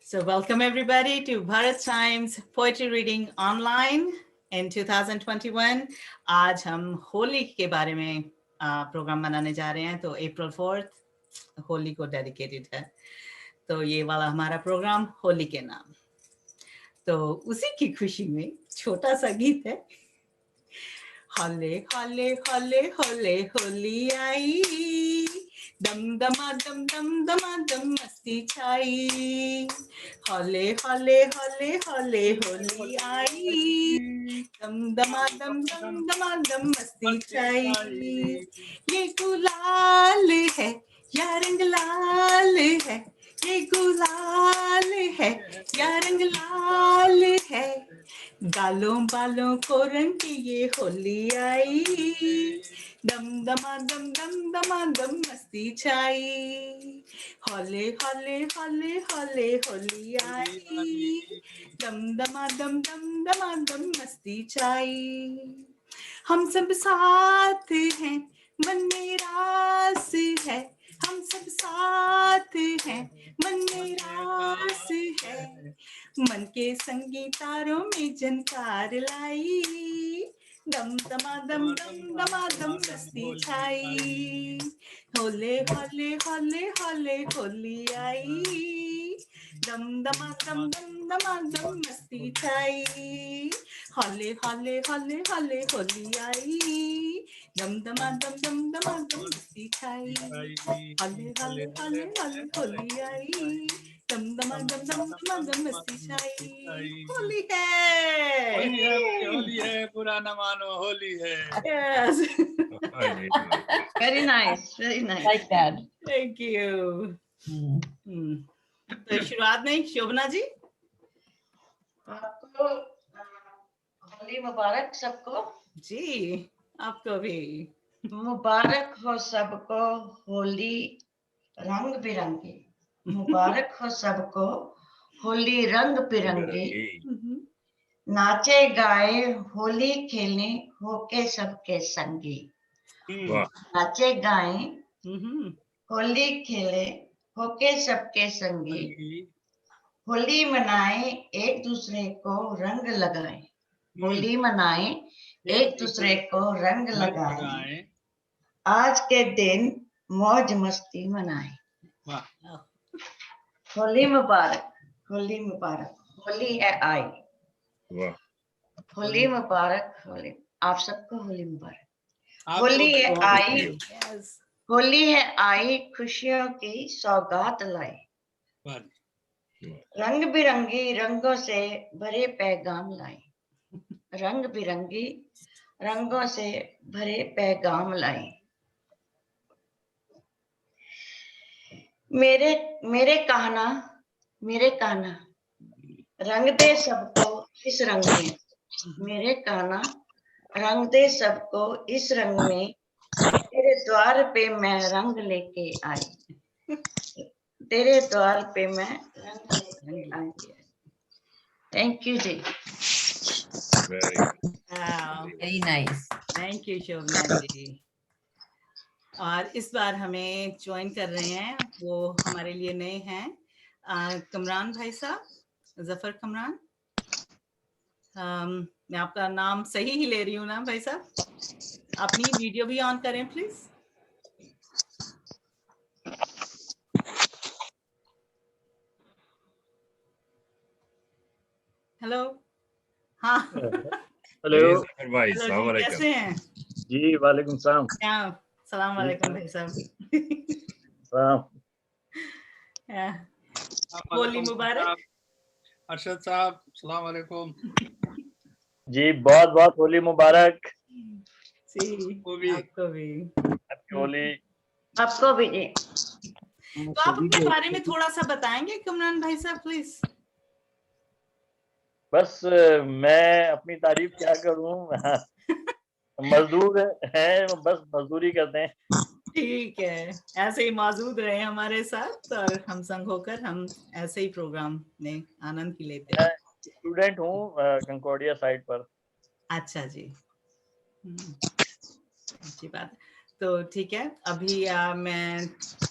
So welcome everybody to Bharat Times Poetry Reading Online in 2021. आज हम होली के बारे में प्रोग्राम मनाने जा रहे हैं, तो अप्रैल 4 होली को डेडिकेटेड है। तो ये वाला हमारा प्रोग्राम होली के नाम। तो उसी की खुशी में छोटा सा गीत है। हले हले हले हले होली आई, दम दमा दम दम दमा दम मस्ती छाई। हले हले हले हले होली आई, दम दमा दम दमा दम मस्ती छाई। ये गुलाल है या रंग लाल है, ये गुलाल है या रंग लाल है, गालों बालों को रंग की ये होली आई, दम दमा दम दम मस्ती छाई। हौले हौले हौले हौले होली आई, दम दमा दम दम मस्ती छाई। हम सब साथ हैं, मन में रास है, हम सब साथ हैं, मन में रास है, मन के संगी तारों में झनकार लाई, दम दमा दम मस्ती छाई। होले होले होले होले होली आई, दम दमा दम मस्ती छाई। होले होले होले होले होली आई, दम दमा दम मस्ती छाई। होले होले होले होले होली आई, दम दमा दम मस्ती छाई। होली है, होली है, बुरा न मानो होली है। Yes. Very nice, very nice. Like that. Thank you. तो शुरुआत नहीं, शोभना जी। आपको होली मुबारक सबको। जी आपको भी मुबारक हो सबको होली रंग बिरंगी, मुबारक हो सबको होली रंग बिरंगी। नाचे गाए होली खेले होके सबके संगी, नाचे गाए होली खेले होके सबके संगी, होली मनाए एक दूसरे को रंग लगाए, होली मनाए एक दूसरे को रंग लगाए, आज के दिन मौज मस्ती मनाए। होली मुबारक, होली मुबारक, होली है आई। होली मुबारक, होली आप सबको होली मुबारक। होली है आई, होली है आई, खुशियों की सौगात लाई, रंग बिरंगी रंगों से भरे पैगाम लाई, रंग बिरंगी रंगों से भरे पैगाम लाई। मेरे कहना रंग दे सबको इस रंग में, मेरे कहना रंग दे सबको इस रंग में, तेरे द्वार पे मैं रंग लेके आई, तेरे द्वार पे मैं रंग लेके आई। थैंक यू जी। Very nice. Thank you Shobhana ji. और इस बार हमें ज्वाइन कर रहे हैं, वो हमारे लिए नए हैं, कमरान भाई साहब, जफर कमरान। मैं आपका नाम सही ही ले रही हूँ ना भाई साहब? अपनी वीडियो भी ऑन करें प्लीज। हेलो। हाँ हेलो भाई, हेलो जी, कैसे हैं जी? वालेकुम सलाम। सलाम वालेकुम भाई साहब। होली मुबारक। अरशद साहब सलाम वालेकुम। जी बहुत बहुत होली मुबारक। आपको भी। होली आपको भी जी। तो आप अपने बारे में थोड़ा सा बताएंगे कमरान भाई साहब प्लीज। बस मैं अपनी तारीफ क्या करूं, मजदूर हैं, बस मजदूरी करते हैं। ठीक है, ऐसे ही मौजूद रहे हमारे साथ और हम संग होकर हम ऐसे ही प्रोग्राम में आनंद की लेते हैं। स्टूडेंट हूँ कंकॉर्डिया साइट पर। अच्छा जी, अच्छी बात है। तो ठीक है, अभी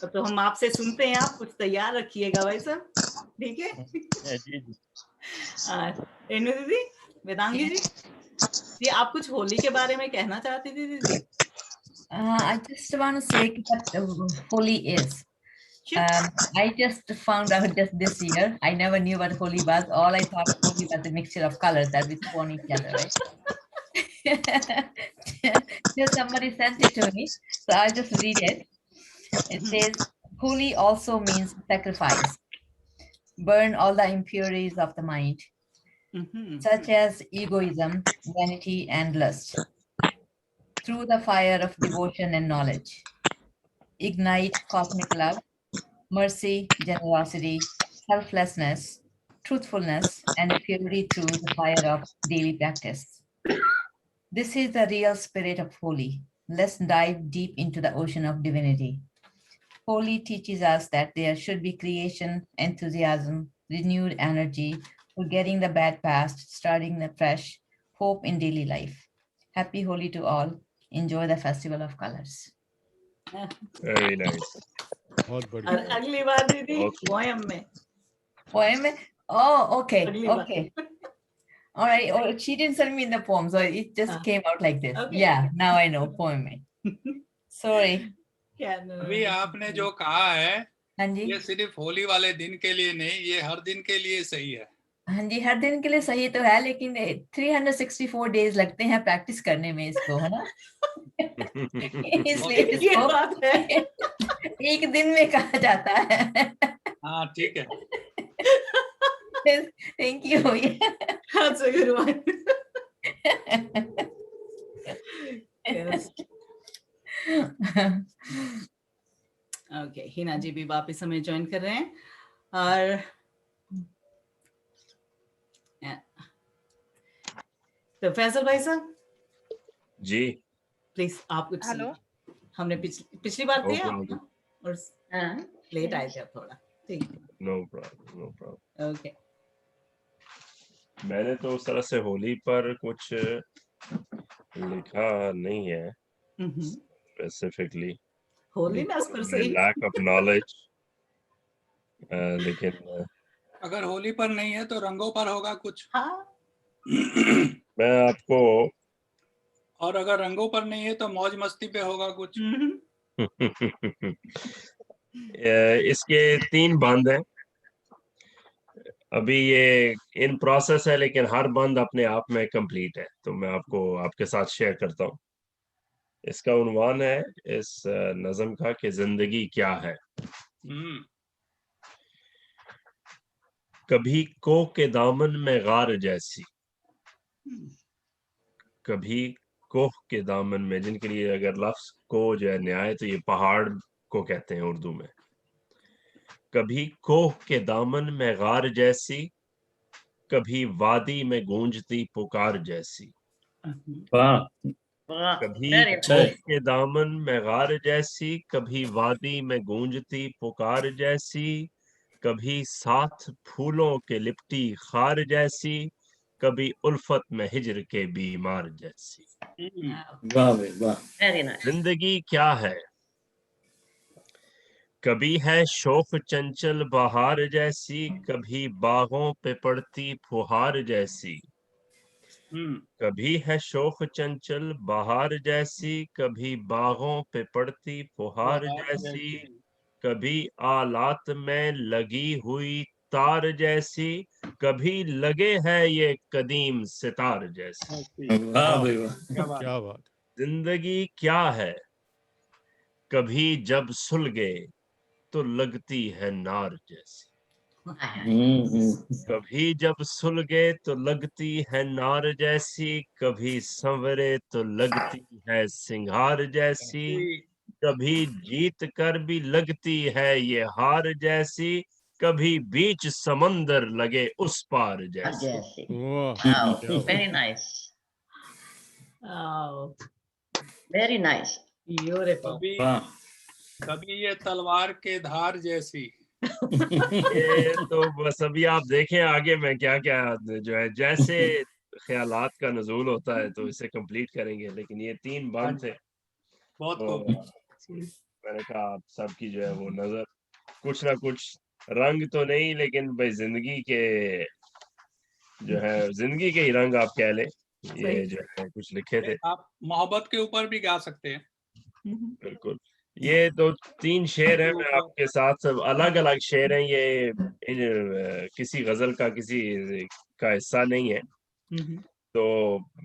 तो हम आपसे सुनते हैं, आप कुछ तैयार रखिएगा भाई साहब, ठीक है? जी जी रेणु दीदी, वेदांगी जी, आप कुछ होली के बारे में कहना चाहती थी दीदी? I just want to say what Holi is. I just found out just this year. I never knew what Holi was. All I thought Holi was a mixture of colors that we throw on each other, right? Just somebody sent it to me, so I'll just read it. It says, Holi also means sacrifice. Burn all the impurities of the mind, such as egoism, vanity, and lust, through the fire of devotion and knowledge. Ignite cosmic love, mercy, generosity, selflessness, truthfulness, and purity through the fire of daily practice. This is the real spirit of Holi. Let's dive deep into the ocean of divinity. Holi teaches us that there should be creation, enthusiasm, renewed energy, forgetting the bad past, starting the fresh, hope in daily life. Happy Holi to all. Enjoy the festival of colors. Very nice बहुत और बढ़िया अगली बार दीदी Okay. Poem में, Poem? Oh, okay. अगली बार। Okay. All right. Oh, she didn't send me in the poem, so it just came out like this. Okay. Yeah, now I know. Poem. Sorry. क्या अभी आपने जो कहा है हाँ जी, ये सिर्फ होली वाले दिन के लिए नहीं, ये हर दिन के लिए सही है। हाँ जी, हर दिन के लिए सही तो है, लेकिन 364 डेज लगते हैं प्रैक्टिस करने में इसको, है ना? इसलिए ये इसको बात है। एक दिन में कहा जाता है। हाँ ठीक है। Thank you. That's a good one. Yes. Okay, Hina जी भी वापस हमें ज्वाइन कर रहे हैं और तो फैसल भाई साहब जी प्लीज आप कुछ हेलो। हमने पिछली बार थे Okay, आप okay. ना? और हाँ, लेट आए थे आप थोड़ा, ठीक है, नो प्रॉब्लम ओके। मैंने तो उस तरह से होली पर कुछ लिखा नहीं है स्पेसिफिकली, होली में उस पर सही लैक ऑफ नॉलेज, लेकिन अगर होली पर नहीं है तो रंगों पर होगा कुछ। हाँ मैं आपको और अगर रंगों पर नहीं है तो मौज मस्ती पे होगा कुछ। इसके 3 बंद हैं, अभी ये इन प्रोसेस है, लेकिन हर बंद अपने आप में कंप्लीट है, तो मैं आपको आपके साथ शेयर करता हूँ। इसका उन्वान है इस नज़म का कि जिंदगी क्या है। कभी कोह के दामन में गार जैसी, कभी कोह के दामन में, जिनके लिए अगर लफ्ज को जो है न्याय, तो ये पहाड़ को कहते हैं उर्दू में। कभी कोह के दामन में गार जैसी, कभी वादी में गूंजती पुकार जैसी। कभी very कोह के दामन में गार जैसी, कभी वादी में गूंजती पुकार जैसी, कभी साथ फूलों के लिपटी खार जैसी, कभी उल्फत में हिजर के बीमार जैसी। very nice. जिंदगी क्या है? कभी है शोख चंचल बहार जैसी, कभी बागों पे पड़ती फुहार जैसी। कभी है शोख चंचल बहार जैसी, कभी बागों पे पड़ती फुहार जैसी, कभी आलात में लगी हुई तार जैसी, कभी लगे है ये कदीम सितार जैसी। क्या बात। जिंदगी क्या है? कभी जब सुलगे तो लगती है नार जैसी, कभी जब सुलगे तो लगती है नार जैसी, कभी संवरे तो लगती है सिंगार जैसी, कभी जीत कर भी लगती है ये हार जैसी, कभी बीच समंदर लगे उस पार जैसी। Jesse. वाह Wow, क्या बात। very nice. Oh, Very nice. beautiful. कभी ये तलवार के धार जैसी। ये तो बस अभी आप देखें आगे में क्या क्या जो है, जैसे ख्यालात का नजूल होता है तो इसे कंप्लीट करेंगे, लेकिन ये 3 बंद थे बहुत तो खूब। मैंने कहा आप सबकी जो है वो नजर कुछ ना कुछ रंग तो नहीं, लेकिन भाई जिंदगी के जो है जिंदगी के ही रंग आप कह लें, ये जो है कुछ लिखे थे। आप मोहब्बत के ऊपर भी गा सकते हैं। बिल्कुल, ये तो 3 शेर हैं, मैं आपके साथ सब अलग अलग शेर हैं, ये किसी गजल का किसी का हिस्सा नहीं है। तो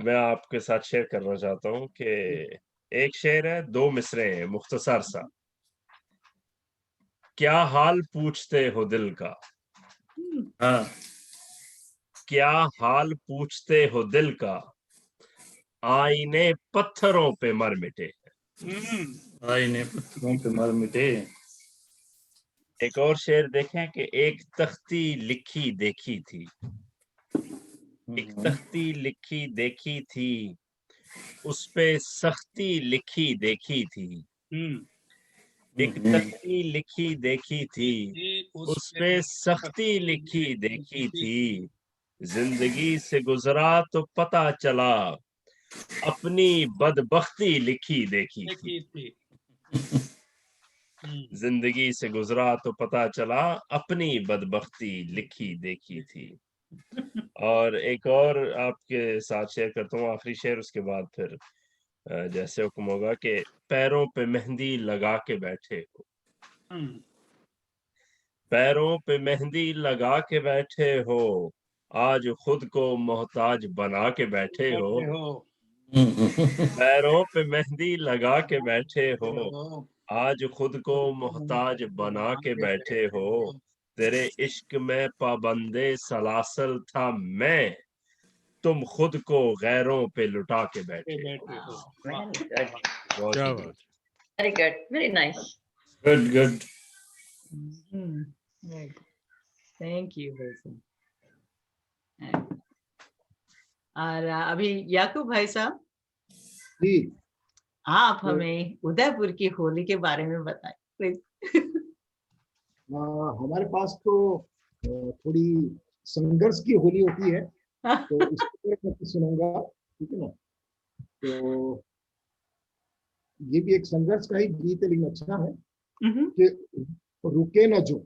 मैं आपके साथ शेयर करना चाहता हूँ कि एक शेर है, 2 मिसरे हैं, मुख्तसर सा। क्या हाल पूछते हो दिल का, हाँ, क्या हाल पूछते हो दिल का, आईने पत्थरों पे मर मिटे। आईने पत्थरों पे मर मिटे। एक और शेर देखें कि एक तख्ती लिखी देखी थी, एक तख्ती लिखी देखी थी, उस पे सख्ती लिखी देखी थी। एक तख्ती लिखी देखी थी, उस पे सख्ती लिखी देखी थी। जिंदगी से गुजरा तो पता चला, अपनी बदबख्ती लिखी देखी थी। जिंदगी से गुजरा तो पता चला, अपनी बदबख्ती लिखी देखी थी। और एक और आपके साथ शेयर करता हूँ, आखिरी शेर, उसके बाद फिर जैसे हुक्म होगा कि पैरों पे मेहंदी लगा के बैठे हो, पैरों पे मेहंदी लगा के बैठे हो, आज खुद को मोहताज बना के बैठे हो। पैरों पे मेहंदी लगा के बैठे हो, आज खुद को मोहताज बना के बैठे हो। तेरे इश्क में पाबंदे सलासल था मैं, तुम खुद को गैरों पे लुटा के बैठे हो। Very good. बहुत क्या शुक्रिया। बात। Very good. Very nice. Good good. Thank you. और अभी याकूब भाई साहब, जी, आप हमें उदयपुर की होली के बारे में बताएं प्लीज। हमारे पास तो थोड़ी संघर्ष की होली होती है, तो इसके बारे में सुनाऊंगा, ठीक है ना। तो ये भी एक संघर्ष का ही गीत है, लेकिन अच्छा है कि रुके न जो,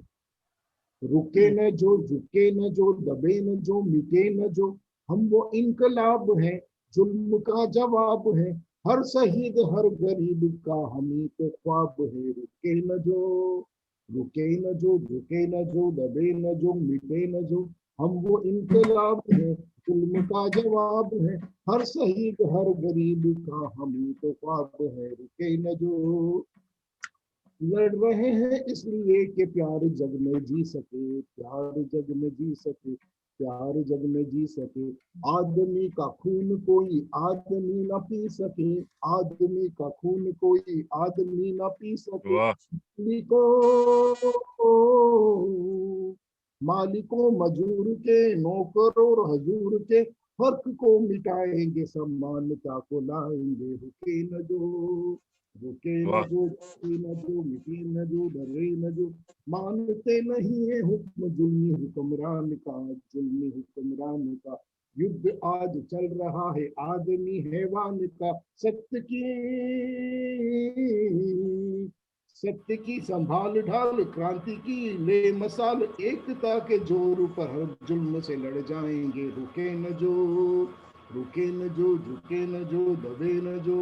रुके न जो, झुके न जो, दबे न जो, मिटे न जो, हम वो इनकलाब है, जुल्म का जवाब है, हर शहीद हर गरीब का हम ही तो ख्वाब है। रुके न जो, रुके न जो, झुके न जो, दबे न जो, मिटे न जो, हम वो इनकलाब है, जुल्म का जवाब है, हर शहीद हर गरीब का हम ही तो ख्वाब है। रुके न जो, लड़ रहे हैं इसलिए कि प्यार जग में जी सके, प्यार जग में जी सके, प्यार जग में जी सके, आदमी का खून कोई आदमी ना पी सके, आदमी का खून कोई आदमी ना पी सके। वाह, मालिकों मजूर के, नौकर और हजूर के, फर्क को मिटाएंगे, समानता को लाएंगे। रुके न जो, रुके न वाह, जो, झुके न जो, मिटे न जो, डरे न जो, मानते नहीं है हुक्म जुल्मी हुक्मरान का, जुल्मी हुक्मरान का। युद्ध आज चल रहा है आदमी हैवान का, सत्य की संभाल ढाल, क्रांति की ले मसाल, एकता के जोर पर हर जुल्म से लड़ जाएंगे। रुके न जो, रुके न जो, झुके न जो, दबे न जो,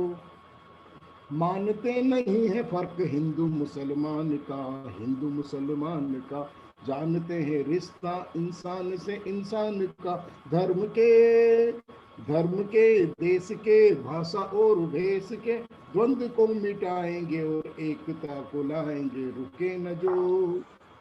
मानते नहीं है फर्क हिंदू मुसलमान का, हिंदू मुसलमान का, जानते हैं रिश्ता इंसान से इंसान का, धर्म के, देश के, भाषा और भेष के द्वंद्व को मिटाएंगे और एकता को लाएंगे। रुके न जो,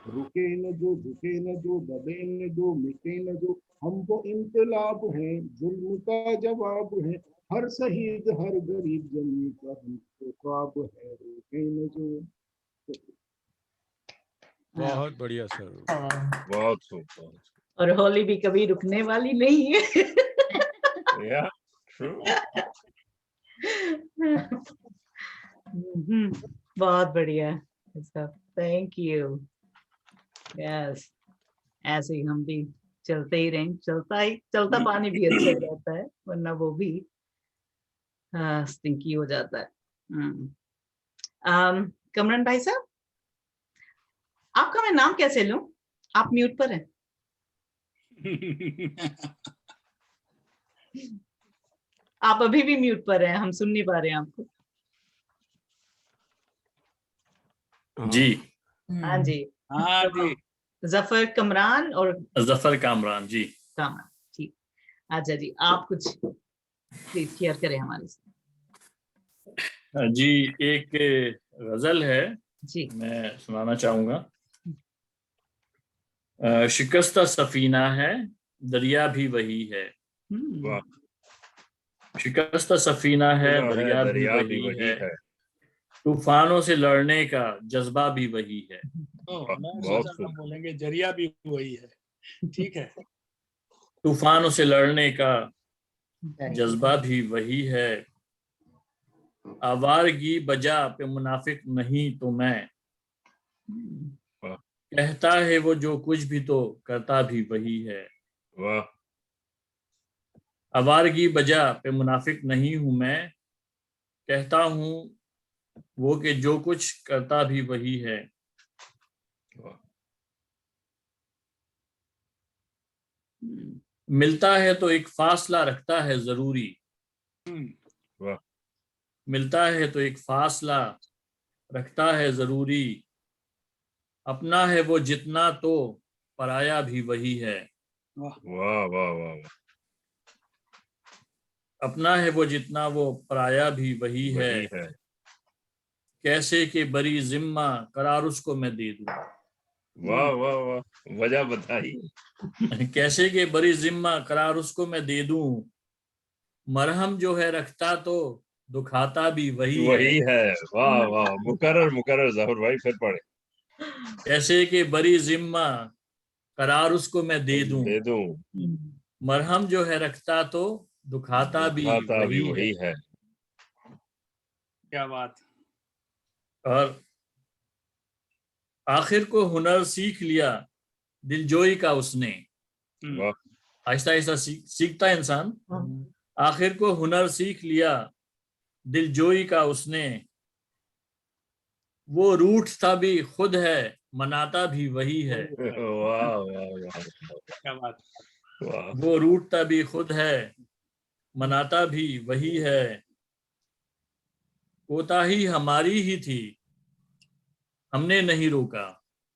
रुके न जो, झुके न जो, दबे न जो, मिटे न जो, हमको इनकलाब है, जुल्म का जवाब है, हर शहीद हर गरीब जमी का हमको ख्वाब है। रुके न जो। बहुत बढ़िया सर। बहुत खूब। और होली भी कभी रुकने वाली नहीं है। या ट्रू। बहुत बढ़िया, थैंक यू। यस, ऐसे ही हम भी चलते ही रहें, चलता पानी भी अच्छा रहता है, वरना वो भी स्टिंकी हो जाता है। कमरन भाई साहब, आपका मैं नाम कैसे लूं? आप म्यूट पर हैं। आप अभी भी म्यूट पर हैं, हम सुन नहीं पा रहे हैं आपको। जी हाँ जी। हाँ तो जी, जफर कमरान और जफर कामरान जी। कामरान, ठीक। अच्छा जी, आप कुछ प्लीज शेयर करें हमारे साथ। जी, एक गजल है, जी। मैं सुनाना चाहूंगा। शिकस्ता सफीना है, दरिया भी वही है। हम्म, शिकस्ता सफीना है, दरिया भी दरिया भी वही वही है। है। तूफानों से लड़ने का जज्बा भी वही है। मैं बहुत सोचा खूब। हम बोलेंगे जरिया भी वही है। ठीक है। तूफानों से लड़ने का जज्बा भी वही है। आवारगी बजा पे मुनाफिक नहीं तो मैं। कहता है वो जो कुछ भी तो करता भी वही है। वाह आवारगी बजा पे मुनाफिक नहीं हूं मैं। कहता हूं वो कि जो कुछ करता भी वही है। वाह मिलता है तो एक फासला रखता है जरूरी। वाह मिलता है तो एक फासला रखता है जरूरी। अपना है वो जितना तो पराया भी वही है। वाह वाह वाह वाह। अपना है वो जितना वो पराया भी वही है। वही है। कैसे कि बरी जिम्मा करार उसको मैं दे दूं। वाह वाह वाह, वजह बताइए। कैसे कि बरी जिम्मा करार उसको मैं दे दूं। मरहम जो है रखता तो दुखाता भी वही है। वही है। वाह वाह, मुकर्रर मुकर्रर, जफर भाई फिर पढ़े। कैसे कि बरी जिम्मा करार उसको मैं दे दूं। दे दूं। मरहम जो है रखता तो दुखाता भी दुखाता भी वही है। वही है। क्या बात। और आखिर को हुनर सीख लिया दिलजोई का उसने। वाह आहिस्ता आहिस्ता सीखता है इंसान। आखिर को हुनर सीख लिया दिलजोई का उसने। वो रूठता भी खुद है मनाता भी वही है। वाह वाह वाह क्या बात। वाह। वो रूठता भी खुद है मनाता भी वही है। कोताही हमारी ही थी हमने नहीं रोका।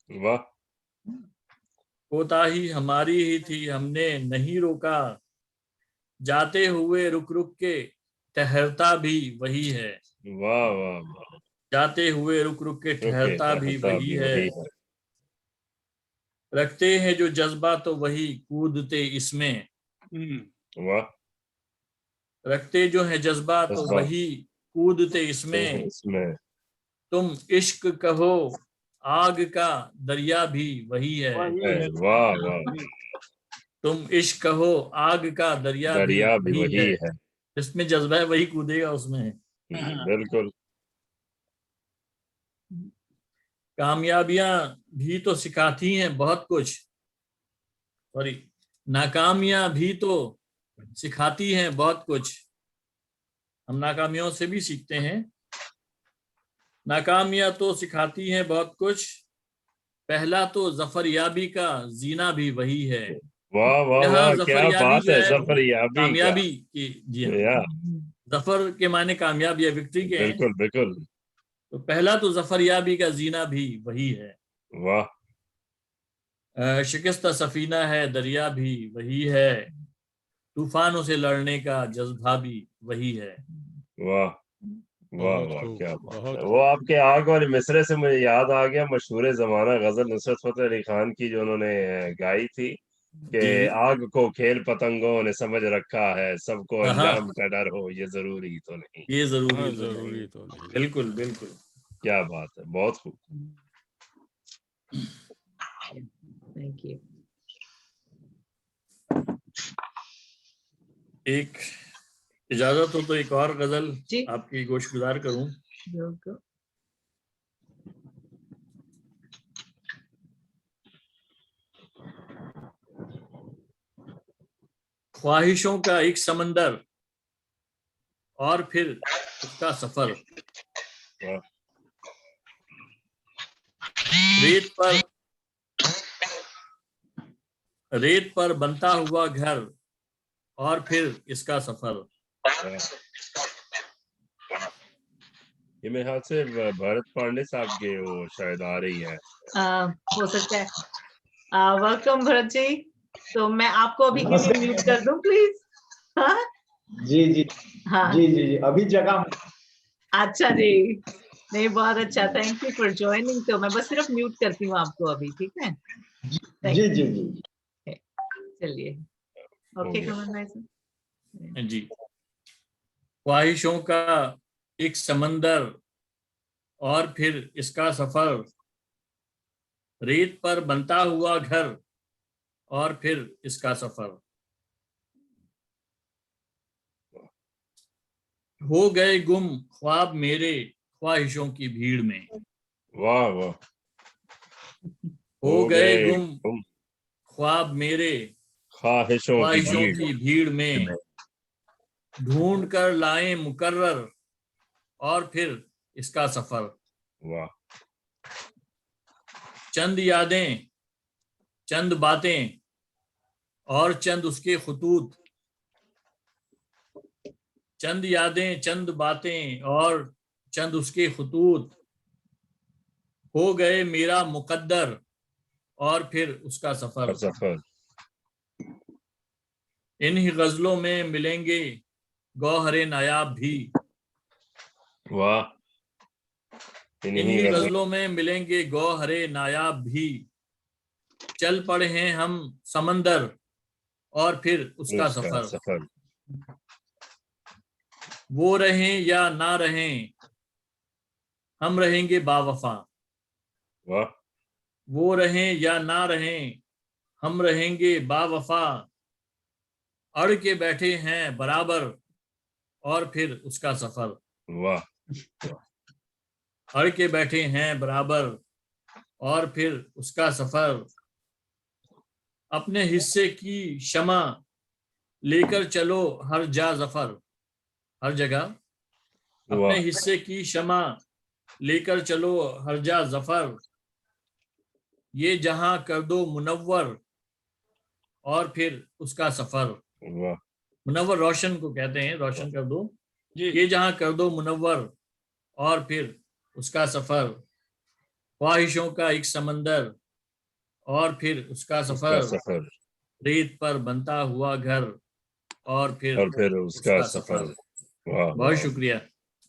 वाह कोताही हमारी ही थी हमने नहीं रोका। जाते हुए रुक रुक के ठहरता भी वही है। वाह वाह वाह। जाते हुए रुक रुक के ओके, ठहरता भी रहता वही भी है। वही है। रखते हैं जो जज्बा तो वही कूदते इसमें। वाह रखते जो है जज्बा तो जज्बा वही कूदते तो इसमें। इसमें। तुम इश्क कहो आग का दरिया भी वही है। वाह वाह। तुम इश्क कहो आग का दरिया भी दरिया भी वही वही है। है। जिसमें जज्बा है वही कूदेगा उसमें। बिल्कुल। कामयाबियां भी तो सिखाती हैं बहुत कुछ। सॉरी, नाकामियां भी तो सिखाती हैं बहुत कुछ। हम नाकामियों से भी सीखते हैं। नाकामियां तो सिखाती हैं बहुत कुछ। पहला तो जफरयाबी का जीना भी वही है। वाह वाह यहाँ वाह, क्या जफरयाबी बात जो है, है वो जफरयाबी का। कामयाबी की, जी हाँ, या जफर के माने कामयाब या विक्ट्री के हैं। बिल्कुल बिल्कुल। तो पहला तो जफरयाबी का जीना भी वही है। वाह शिकस्ता सफीना है दरिया भी वही है। तूफानों से लड़ने का जज्बा भी वही है। वाह वाह बहुत वाह, खूब, क्या बात बहुत है। वो खूब। आपके आग वाले मिसरे से मुझे याद आ गया मशहूर जमाना गजल नुसरत फतेह अली खान की, जो उन्होंने गाई थी कि जी। आग को खेल पतंगों ने समझ रखा है, सबको हाँ, अंजाम का डर हो ये जरूरी तो नहीं। ये जरूरी हाँ, तो नहीं। जरूरी तो नहीं। बिल्कुल बिल्कुल। क्या बात है, बहुत खूब। Thank you. एक इजाजत हो तो एक और गजल जी। आपकी गोशगुजार करूं। बिल्कुल। ख्वाहिशों का एक समंदर और फिर उसका सफर। वाह रेत पर बनता हुआ घर और फिर इसका सफर। ये मेरे ख्याल से भरत पांडे साहब के वो शायद आ रही है। हो सकता है। वेलकम भरत जी। तो मैं आपको अभी के लिए म्यूट कर दूं प्लीज। हाँ जी जी हाँ जी जी जी अभी जगह। अच्छा जी, नहीं बहुत अच्छा, थैंक यू फॉर ज्वाइनिंग। तो मैं बस सिर्फ म्यूट करती हूँ आपको अभी, ठीक है? जी जी जी चलिए, ओके कमल भाई साहब। जी, ख्वाहिशों का एक समंदर और फिर इसका सफर, रेत पर बनता हुआ घर और फिर इसका सफर। हो गए गुम ख्वाब मेरे ख्वाहिशों की भीड़ में। वाह वाह। हो गए गुम ख्वाब मेरे ख्वाहिशों की भीड़ में, ढूंढ कर लाए मुकर्रर और फिर इसका सफर। वाह। चंद यादें, चंद बातें और चंद उसके खुतूत। चंद यादें, चंद बातें और चंद उसके खुतूत। हो गए मेरा मुकद्दर और फिर उसका सफर। इन्हीं गजलों में मिलेंगे गौहरे नायाब भी। वाह। इन्हीं गजलों में मिलेंगे गौहरे नायाब भी। चल पड़े हैं हम समंदर और फिर उसका सफर। वो रहें या ना रहें, हम रहेंगे बावफा। वाह। वो रहें या ना रहें, हम रहेंगे बावफा। अड़ के बैठे हैं बराबर और फिर उसका सफर। वाह। अड़ के बैठे हैं बराबर और फिर उसका सफर। अपने हिस्से की शमा लेकर चलो हर जा जफर, हर जगह। अपने हिस्से की शमा लेकर चलो हर जा जफर। ये जहां कर दो मुनव्वर और फिर उसका सफर। वाह। मुनव्वर रोशन को कहते हैं, रोशन कर दो। जी ये जहां कर दो मुनव्वर और फिर उसका सफर। ख्वाहिशों का एक समंदर और फिर उसका सफर। रेत पर बनता हुआ घर और फिर उसका सफर। वाह। बहुत शुक्रिया।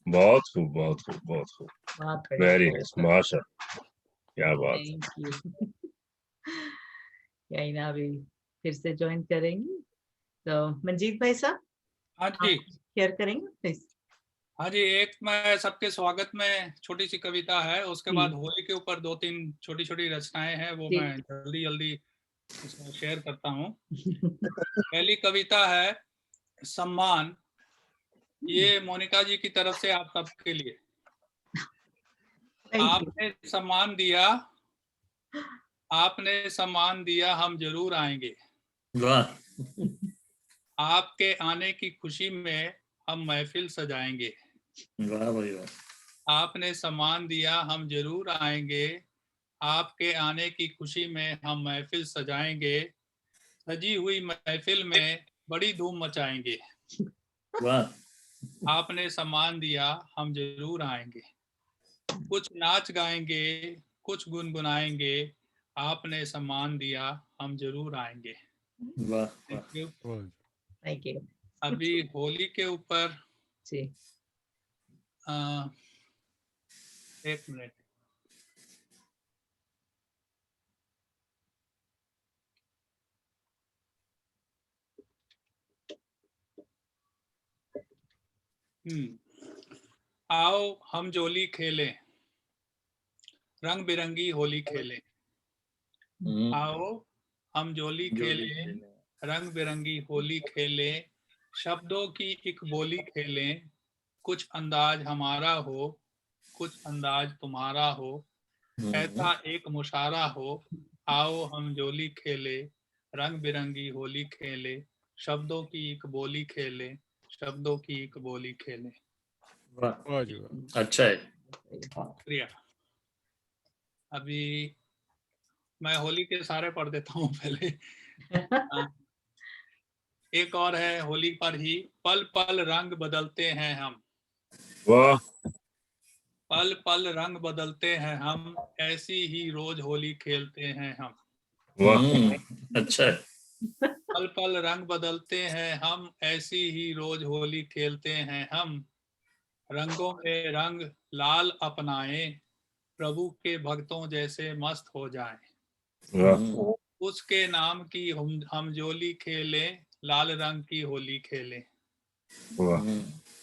बहुत खूब, बहुत खूब, बहुत खूब। बहुत बढ़िया। वेरी नाइस, माशा, क्या बात। Thank you. यही ना, अभी फिर से ज्वाइन करेंगे तो मंजीत भाई साहब हाँ जी, शेयर करेंगे प्लीज। हाँ जी। एक मैं सबके स्वागत में छोटी सी कविता है, उसके बाद होली के ऊपर 2-3 छोटी छोटी रचनाएं हैं, वो मैं जल्दी जल्दी इसमें शेयर करता हूँ। पहली कविता है सम्मान। ये मोनिका जी की तरफ से आप सबके लिए। आपने सम्मान दिया, आपने सम्मान दिया, हम जरूर आएंगे। वाह। आपके आने की खुशी में हम महफिल सजाएंगे। वाह भाई वाह। आपने सम्मान दिया, हम जरूर आएंगे। आपके आने की खुशी में हम महफिल सजाएंगे। सजी हुई महफिल में बड़ी धूम मचाएंगे। वाह। आपने सम्मान दिया, हम जरूर आएंगे। कुछ नाच गाएंगे, कुछ गुनगुनाएंगे। आपने सम्मान दिया, हम जरूर आएंगे। वाह। Thank you. Thank you. अभी होली के ऊपर जी, एक मिनट। आओ हम जोली खेलें, रंग बिरंगी होली खेलें। आओ हम जोली खेलें, रंग बिरंगी होली खेलें। शब्दों की एक बोली खेलें। कुछ अंदाज हमारा हो, कुछ अंदाज तुम्हारा हो। ऐसा एक मुशारा हो। आओ हम जोली खेले, रंग बिरंगी होली खेले। शब्दों की एक बोली खेले, शब्दों की एक बोली खेले। वाह जी वाह। अच्छा है। शुक्रिया। अभी मैं होली के सारे पढ़ देता हूँ पहले। एक और है होली पर ही, पल पल रंग बदलते हैं हम। वाह, पल पल रंग बदलते हैं हम, ऐसी ही रोज होली खेलते हैं हम। वाह, अच्छा। पल पल रंग बदलते हैं हम, ऐसी ही रोज होली खेलते हैं हम। रंगों में रंग लाल अपनाए, प्रभु के भक्तों जैसे मस्त हो जाएं। वाह, उसके नाम की हम जोली खेले, लाल रंग की होली खेले। वाह,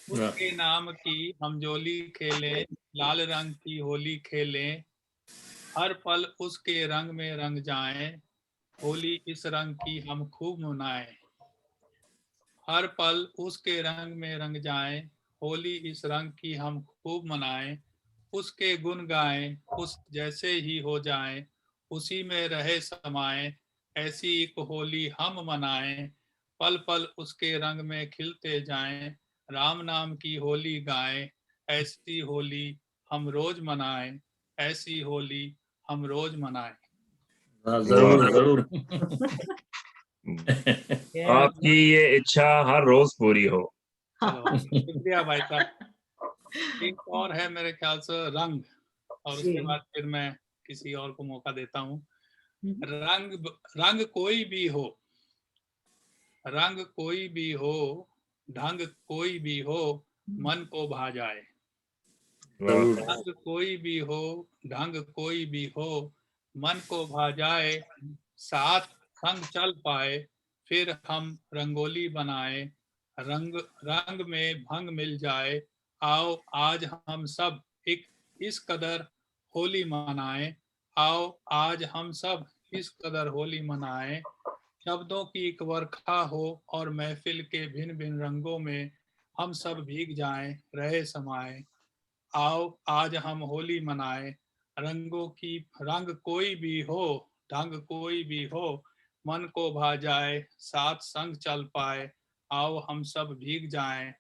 उसके नाम की हम जोली खेले, लाल रंग की होली खेले। हर पल उसके रंग में रंग जाएं, होली इस रंग की हम खूब मनाएं। हर पल उसके रंग में रंग जाएं, होली इस रंग की हम खूब मनाएं। उसके गुण गाएं, उस जैसे ही हो जाएं, उसी में रहे समाएं। ऐसी एक होली हम मनाएं, पल पल उसके रंग में खिलते जाएं। राम नाम की होली गाएं, ऐसी होली हम रोज मनाएं। ऐसी होली हम रोज मनाएं। हाँ, जरूर जरूर। आपकी ये इच्छा हर रोज पूरी हो। चलो शुक्रिया भाई साहब। एक और है मेरे ख्याल से रंग, और उसके बाद फिर मैं किसी और को मौका देता हूँ। रंग रंग कोई भी हो, रंग कोई भी हो, ढंग कोई भी हो, मन को भा जाए। जरूर। रंग कोई भी हो, ढंग कोई भी हो, मन को भा जाए। साथ संग चल पाए, फिर हम रंगोली बनाए। रंग रंग में भंग मिल जाए, आओ आज हम सब एक इस कदर होली मनाएं। आओ आज हम सब इस कदर होली मनाएं। शब्दों की एक वर्खा हो और महफिल के भिन्न भिन्न रंगों में हम सब भीग जाएं, रहे समाए। आओ आज हम होली मनाएं। रंगों की रंग कोई भी हो, ढंग कोई भी हो, मन को भा जाए। साथ संग चल पाए, आओ हम सब भीग जाएं।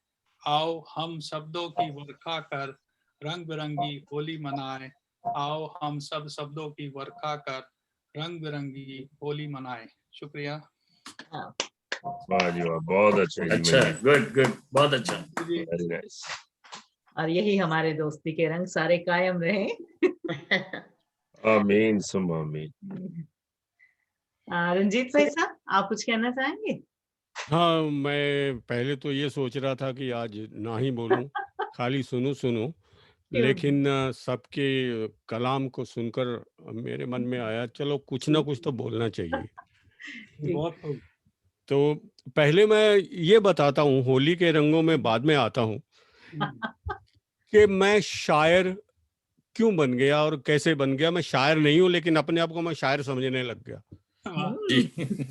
आओ हम शब्दों की वर्खा कर रंग बिरंगी होली मनाएं। आओ हम सब शब्दों की वर्खा कर रंग बिरंगी होली मनाएं। शुक्रिया। वाह जी वाह, बहुत अच्छा जी। अच्छा, गुड गुड, बहुत अच्छा। Very nice. और यही हमारे दोस्ती के रंग सारे कायम रहे। आमीन सुम आमीन। रंजीत भाई साहब, आप कुछ कहना चाहेंगे? हाँ, मैं पहले तो ये सोच रहा था कि आज ना ही बोलूं, खाली सुनूं, लेकिन सबके कलाम को सुनकर मेरे मन में आया, चलो कुछ ना कुछ तो बोलना चाहिए। बहुत खूब। तो पहले मैं ये बताता हूँ, होली के रंगों में बाद में आता हूँ, कि मैं शायर क्यों बन गया और कैसे बन गया। मैं शायर नहीं हूँ, लेकिन अपने आप को मैं शायर समझने लग गया। जी।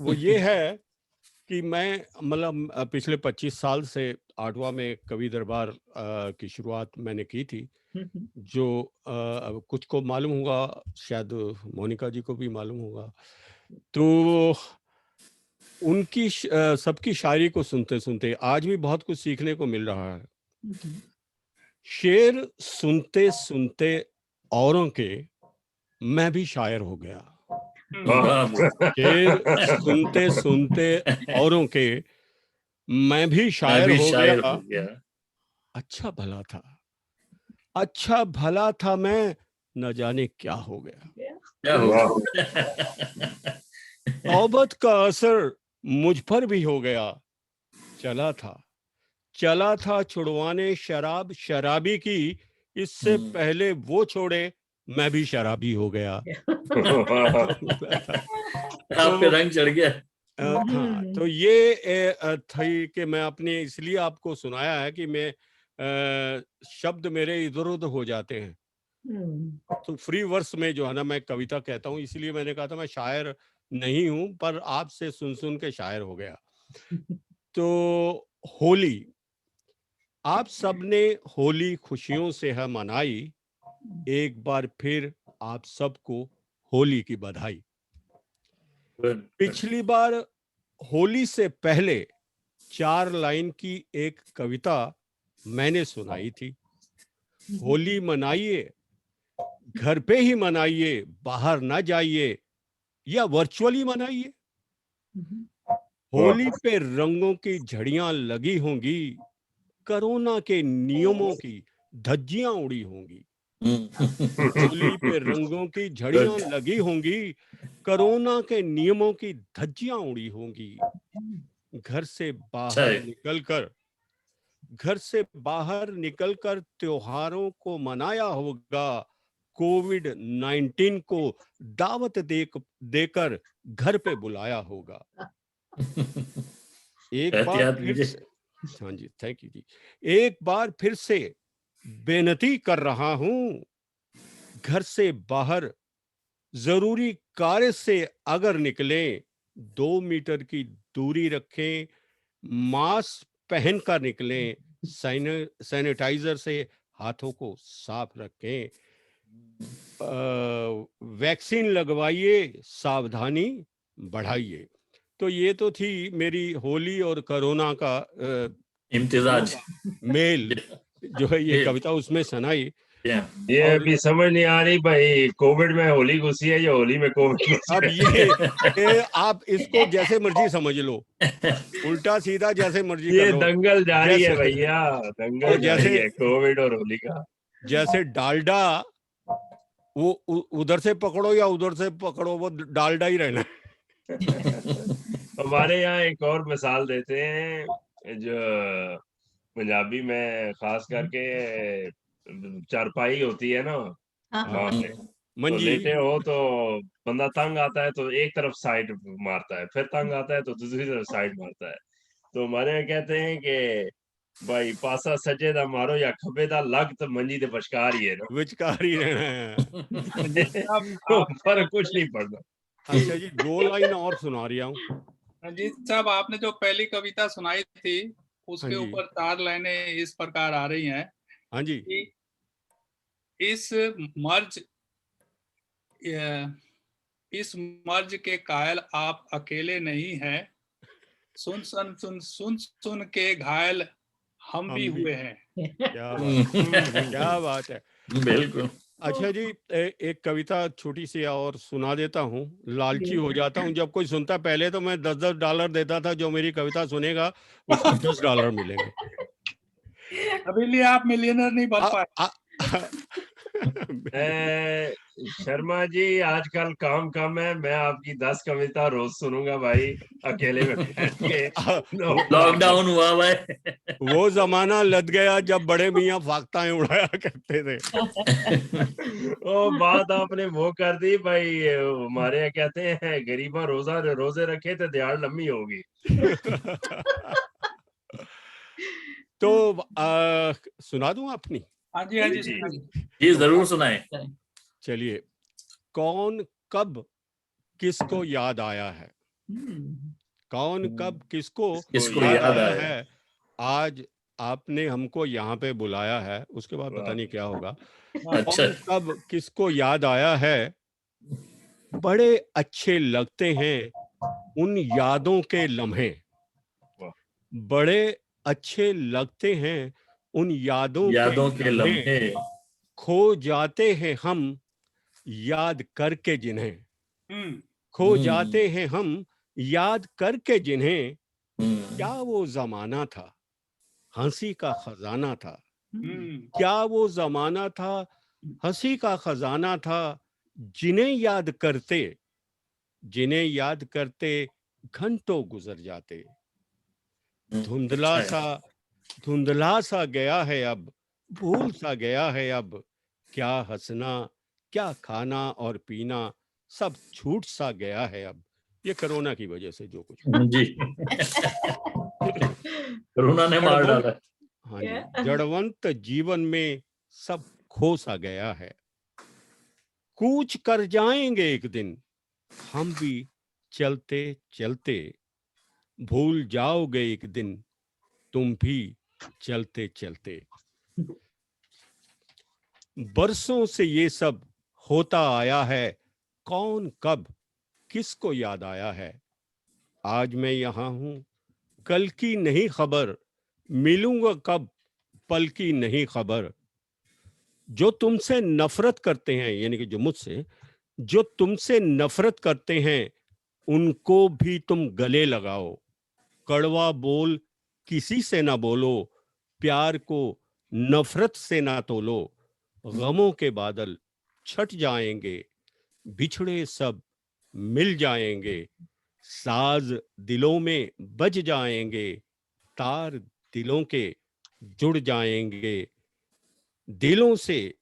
वो ये है कि मैं मतलब पिछले 25 साल से 8वां में कवि दरबार की शुरुआत मैंने की थी, जो कुछ को मालूम होगा, शायद मोनिका जी को भी मालूम होगा। तो उनकी सबकी शायरी को सुनते सुनते आज भी बहुत कुछ सीखने को मिल रहा है। शेर सुनते सुनते औरों के मैं भी शायर हो गया। शेर सुनते सुनते औरों के मैं भी शायर हो गया। अच्छा भला था, अच्छा भला था, मैं न जाने क्या हो गया। क्या होगा? तौबत का असर मुझ पर भी हो गया। चला था छुड़वाने शराब शराबी की, इससे पहले वो छोड़े मैं भी शराबी हो गया। आप पे रंग चढ़ गया। हाँ, तो ये थी कि मैं अपने इसलिए आपको सुनाया है कि मैं शब्द मेरे इधर उधर हो जाते हैं, तो फ्री वर्स में जो है ना, मैं कविता कहता हूँ, इसलिए मैंने कहा था मैं शायर नहीं हूं, पर आपसे सुन सुन के शायर हो गया। तो होली, आप सबने होली खुशियों से है मनाई, एक बार फिर आप सबको होली की बधाई। पिछली बार होली से पहले 4 लाइन की एक कविता मैंने सुनाई थी। होली मनाइए, घर पे ही मनाइए, बाहर ना जाइए या वर्चुअली मनाइए। होली पे रंगों की झड़ियां लगी होंगी, कोरोना के नियमों की धज्जियां उड़ी होंगी। होली पे रंगों की झड़ियां लगी होंगी, कोरोना के नियमों की धज्जियां उड़ी होंगी। घर से बाहर निकलकर त्योहारों को मनाया होगा, कोविड-19 को दावत देकर घर पे बुलाया होगा। एक बार फिर से, हाँ जी, थैंक यू जी, एक बार फिर से बेनती कर रहा हूं, घर से बाहर जरूरी कार्य से अगर निकलें, 2 मीटर की दूरी रखें, मास्क पहनकर निकलें, सैनिटाइजर से हाथों को साफ रखें, वैक्सीन लगवाइए, सावधानी बढ़ाइए। तो ये तो थी मेरी होली और कोरोना का इम्तिजाज मेल जो है ये कविता उसमें सुनाई। ये अभी समझ नहीं आ रही भाई, कोविड में होली घुसी है या होली में कोविड घुसी अब ये आप इसको जैसे मर्जी समझ लो, उल्टा सीधा जैसे मर्जी कर ये लो। दंगल जारी है भैया, दंगल जारी है कोविड और होली का। जैसे डालडा, वो उधर से पकड़ो या उधर से पकड़ो, वो डालडा ही रहना। हमारे यहाँ एक और मिसाल देते हैं, जो पंजाबी में खास करके चारपाई होती है ना, तो लेटे हो तो बंदा तंग आता है तो एक तरफ साइड मारता है, फिर तंग आता है तो दूसरी तरफ साइड मारता है। तो हमारे यहाँ कहते हैं कि भाई पासा सजे दा मारो या खबे दा लग तो मंजी दे बचकार ही है ना, विचकार ही रहना है। तो फर्क कुछ नहीं पड़ता। अच्छा जी, 2 लाइन और सुना रहा हूँ। रंजीत साहब, आपने जो पहली कविता सुनाई थी उसके ऊपर 4 लाइनें इस प्रकार आ रही हैं। हाँ जी। इस मर्ज के कायल आप अकेले नहीं हैं, सुन के घायल हम भी हुए हैं। क्या बात है। बिल्कुल। अच्छा जी, एक कविता छोटी सी और सुना देता हूँ। लालची हो जाता हूँ जब कोई सुनता, पहले तो मैं $10 देता था, जो मेरी कविता सुनेगा उसको $10 मिलेंगे। अभी लिए आप मिलियनर नहीं बन पाए। शर्मा जी, आजकल काम कम है, मैं आपकी 10 कविता रोज सुनूंगा भाई, अकेले में बैठ के। लॉकडाउन हुआ भाई, वो जमाना लद गया जब बड़े मियाँ फाख्ताएं उड़ाया करते थे। ओ बात आपने वो कर दी भाई, हमारे यहाँ कहते हैं गरीबा रोजे रखे तो दिहाड़ लंबी होगी। तो सुना दूं अपनी? हाँ जी, हाँ जी, जी जरूर सुनाएं। चलिए, कौन कब किसको याद आया है, कौन कब किसको याद आया है, आज आपने हमको यहाँ पे बुलाया है, उसके बाद पता नहीं क्या होगा। अच्छा। कौन कब किसको याद आया है, बड़े अच्छे लगते हैं उन यादों के लम्हे, बड़े अच्छे लगते हैं उन यादों के लम्हे, खो जाते हैं हम याद करके जिन्हें, खो जाते हैं हम याद करके जिन्हें, क्या वो जमाना था हंसी का खजाना था, क्या वो जमाना था हंसी का खजाना था, जिन्हें याद करते घंटों गुजर जाते, धुंधला सा गया है अब, भूल सा गया है अब, क्या हंसना क्या खाना और पीना सब छूट सा गया है अब। ये कोरोना की वजह से जो कुछ जी कोरोना ने मार डाला। हाँ जी, जड़वंत जीवन में सब खो सा गया है, कूच कर जाएंगे एक दिन हम भी चलते चलते, भूल जाओगे एक दिन तुम भी चलते चलते। बरसों से ये सब होता आया है, कौन कब किसको याद आया है, आज मैं यहाँ हूँ कल की नहीं खबर, मिलूंगा कब पल की नहीं खबर, जो तुमसे नफरत करते हैं, यानी कि जो मुझसे, जो तुमसे नफरत करते हैं उनको भी तुम गले लगाओ। कड़वा बोल किसी से ना बोलो, प्यार को नफरत से ना तोलो। गमों के बादल छट जाएंगे, बिछड़े सब मिल जाएंगे। साज दिलों में बज जाएंगे, तार दिलों के जुड़ जाएंगे। दिलों से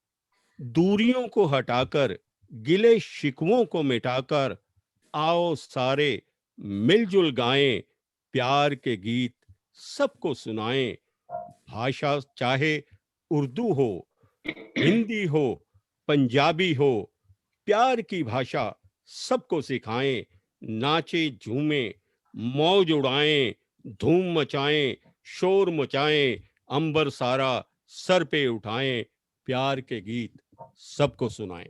दूरियों को हटाकर, गिले शिकवों को मिटाकर, आओ सारे मिलजुल गाएं, प्यार के गीत सबको सुनाएं। भाषा चाहे उर्दू हो, हिंदी हो, पंजाबी हो, प्यार की भाषा सबको सिखाएं। नाचे झूमें, मौज उड़ाएं, धूम मचाएं, शोर मचाएं, अंबर सारा सर पे उठाएं, प्यार के गीत सबको सुनाएं।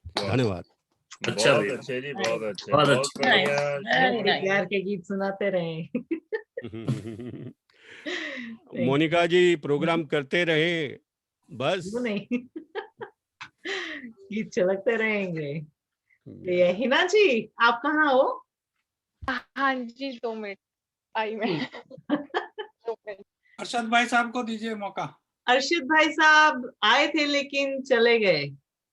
धन्यवाद। अच्छा बहुत भैया। अच्छे जी, बहुत अच्छे, बहुत बहुत अच्छे। बढ़िया। प्यार के गीत सुनाते रहे। मोनिका जी प्रोग्राम करते रहे बस। क्यों नहीं? गीत चलते रहेंगे। ये हिना जी, आप कहाँ हो? हाँ जी, 2 मिनट आई मैं। 2 मिनट। अरशद भाई साहब को दीजिए मौका। अर्शद भाई साहब आए थे लेकिन चले गए।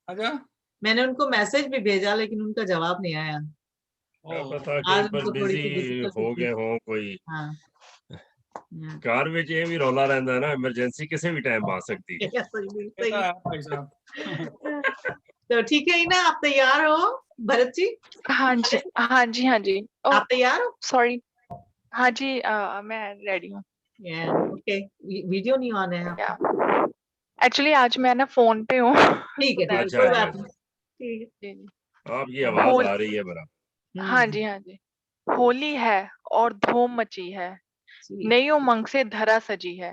अच्छा, मैंने उनको मैसेज भी भेजा लेकिन उनका जवाब नहीं आया। क्या पता आज कहीं पर उनको थोड़ी सी बिजी difficulty हो थी। गए हो कोई। हाँ। कार में ये भी रौला रहता है ना, इमरजेंसी किसी भी टाइम आ सकती है। सही। कैसा है भाई साहब? तो ठीक है ना, आप तैयार हो भरत जी? हाँ जी, हाँ जी, हाँ जी। आप तैयार हो? सॉरी। हाँ जी, मैं रेडी हूँ। ओके, वीडियो नहीं ऑन है आपका? एक्चुअली आज मैं ना फोन पे हूँ। ठीक है, अच्छा, कोई बात नहीं। ठीक है। जी, आपकी आवाज आ रही है बराबर। हाँ जी, हाँ जी। होली है और धूम मची है, नई उमंग से धरा सजी है।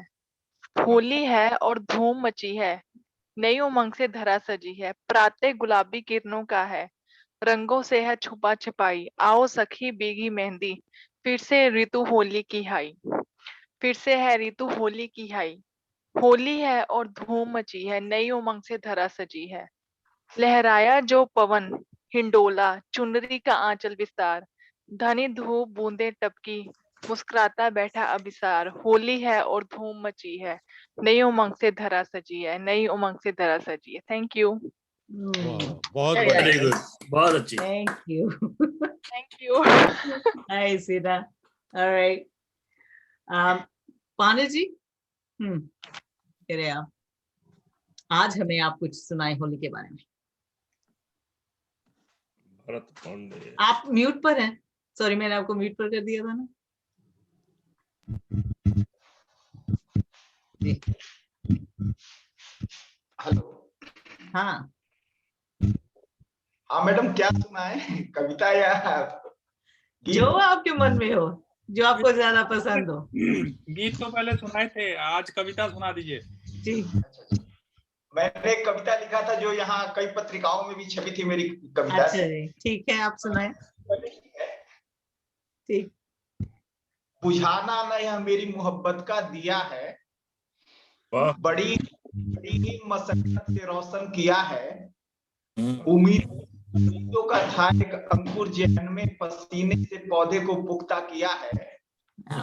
होली है और धूम मची है, नई उमंग से धरा सजी है। प्रातः गुलाबी किरणों का है, रंगों से है छुपा छिपाई। आओ सखी भीगी मेहंदी, फिर से ऋतु होली की हाई। फिर से है ऋतु होली की हाई। होली है और धूम मची है, नई उमंग से धरा सजी है। लहराया जो पवन हिंडोला, चुनरी का आंचल विस्तार। धनी धूप बूंदे टपकी, मुस्कुराता बैठा अभिसार। होली है और धूम मची है, नई उमंग से धरा सजी है, नई उमंग से धरा सजी है। Thank you. बहुत वेरी बढ़िया। गुड, बहुत अच्छी। Thank you. Thank you. Nice, Ida. All right. Pandey ji, कह रहे आप, आज हमें आप कुछ सुनाए होली के बारे में। भरत पांडे, आप म्यूट पर हैं। सॉरी, मैंने आपको म्यूट पर कर दिया था ना। जी। हेलो। हाँ, हाँ मैडम, क्या सुना है, कविता या गीत? जो आपके मन में हो, जो आपको ज्यादा पसंद हो। गीत तो पहले सुनाए थे, आज कविता सुना दीजिए। जी। मैंने एक कविता लिखा था जो यहाँ कई पत्रिकाओं में भी छपी थी मेरी कविता। अच्छा जी, ठीक है, आप सुनाए। ठीक। बुझाना न यह मेरी मोहब्बत का दिया है, बड़ी बड़ी मशक्कत से रोशन किया है। उम्मीदों का था एक अंकुर जहन में, पसीने से पौधे को पुख्ता किया है।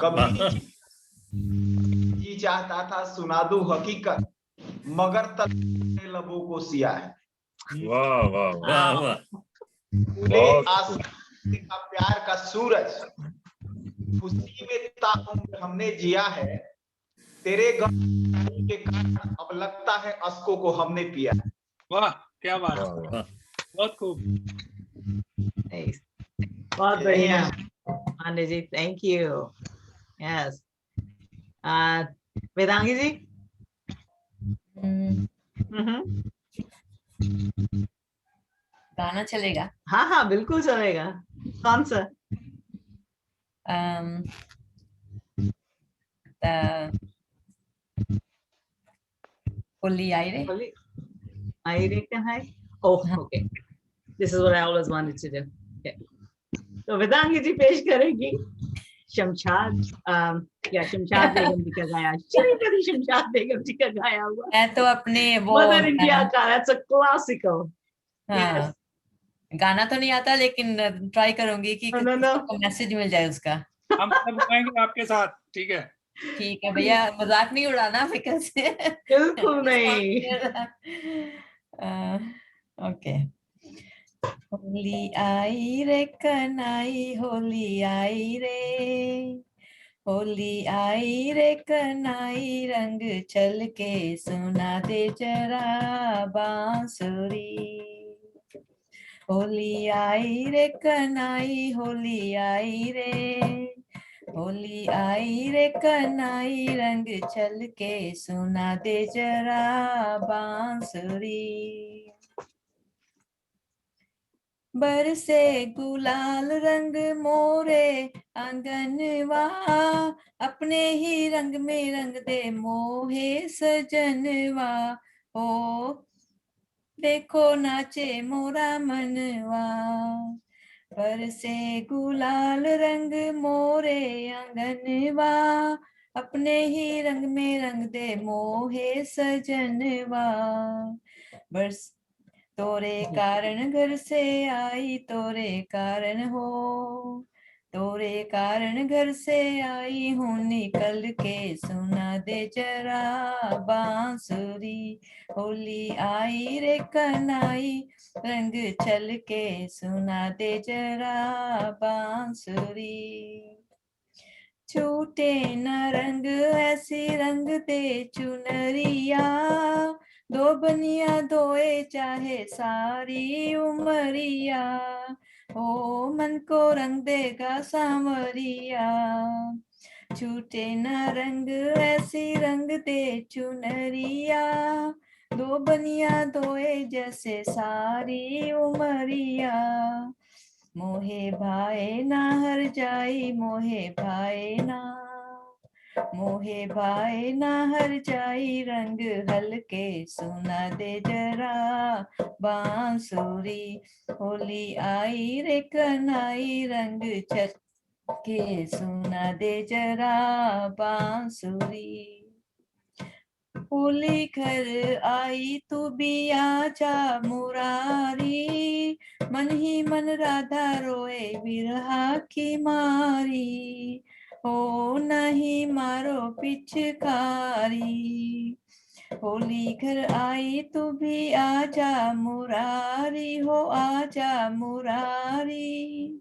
कभी जी चाहता था सुना दूं हकीकत, मगर तब लबों को सिया है। वाह वाह वाह वाह। पूरे आसमान का प्यार का सूरज, खुशी में ताउम्र हमने जिया है। तेरे गम के कारण अब लगता है अश्कों को हमने पिया। वाह, क्या बात, वाह। बहुत खूब। बहुत बढ़िया Pandey ji, thank you. Yes, Vedangi जी। गाना चलेगा? हाँ हाँ, बिल्कुल चलेगा। कौन सा? Holy Aire. Holy Aire can I? Oh, okay. This is what I always wanted to do. Okay. तो वेदांगी जी पेश करेगी शमशाद या शमशाद बेगम जी का गाया, श्रीमती शमशाद बेगम जी का गाया हुआ। मैं तो अपने वो मदर इंडिया का, that's a classical. हाँ, गाना तो नहीं आता लेकिन ट्राई करूंगी कि सबको मैसेज मिल जाए उसका। हम सब गाएंगे आपके साथ, ठीक है? ठीक है भैया, मजाक नहीं उड़ाना फिकर से। बिल्कुल नहीं। ओके। होली आई रे कनाई, होली आई रे, होली आई रे कनाई, रंग चल के सुना दे जरा बांसुरी। होली आई रे कनाई, होली आई रे, होली आई रे कनाई, रंग चल के सुना दे जरा बांसुरी। बरसे गुलाल रंग मोरे आंगनवा, अपने ही रंग में रंग दे मोहे सजनवा। ओ देखो नाचे मोरा मनवा, बरसे गुलाल रंग मोरे आंगनवा, अपने ही रंग में रंग दे मोहे सजनवा। बरस तोरे कारण घर से आई, तोरे कारण हो, तोरे कारण घर से आई हूँ, निकल के सुना दे जरा बांसुरी। होली आई रे कनाई, रंग चल के सुना दे जरा बांसुरी। छूटे न रंग ऐसी रंग दे चुनरिया, दो बनिया दोए चाहे सारी उमरिया, ओ मन को रंग देगा सांवरिया। छूटे न रंग ऐसी रंग दे चुनरिया, दो बनिया दोए जैसे सारी उमरिया। मोहे भाए ना हर जाई, मोहे भाए ना, मोहे भाए ना हर जाई, रंग हल्के सुना दे जरा बांसुरी। होली आई रे कनाई, रंग चल के सुना दे जरा बांसुरी। होली घर आई तू भी आजा मुरारी, मन ही मन राधा रोए बिरहा की मारी, हो नहीं मारो पिचकारी। होली घर आई तू भी आजा मुरारी, हो आजा मुरारी।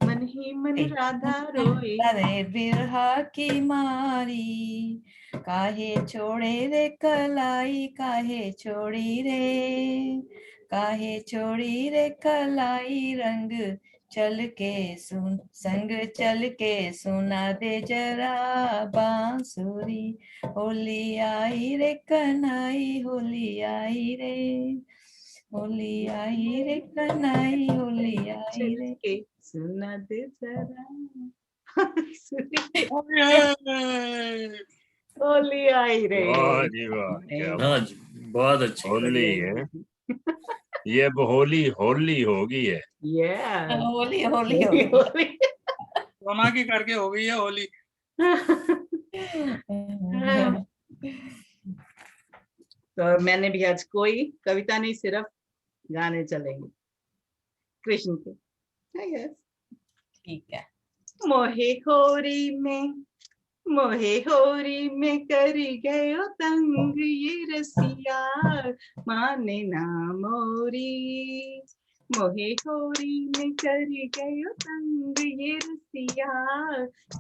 मन ही मन राधा रोए रे बिरहा की मारी, काहे छोड़े रे कलाई, काहे छोड़ी रे, काहे छोड़ी रे कलाई, रंग चल के सुन संग चल के सुना दे जरा बांसुरी। होली आई रे कनाई, होली आई रे, होली आई रे कनाई, होली आई रे, के सुना दे जरा होली आई रे। वाह जी वाह, क्या हाँ जी, बहुत अच्छी। होली है ये, अब होली होली होगी है। होली होली होली सोना की करके हो गई है होली। तो मैंने भी आज कोई कविता नहीं, सिर्फ गाने चलेंगे कृष्ण के। ठीक है। मोहे होरी में करी गयो तंग, ये रसिया माने ना मोरी। मोहे होरी में करी गयो तंग, ये रसिया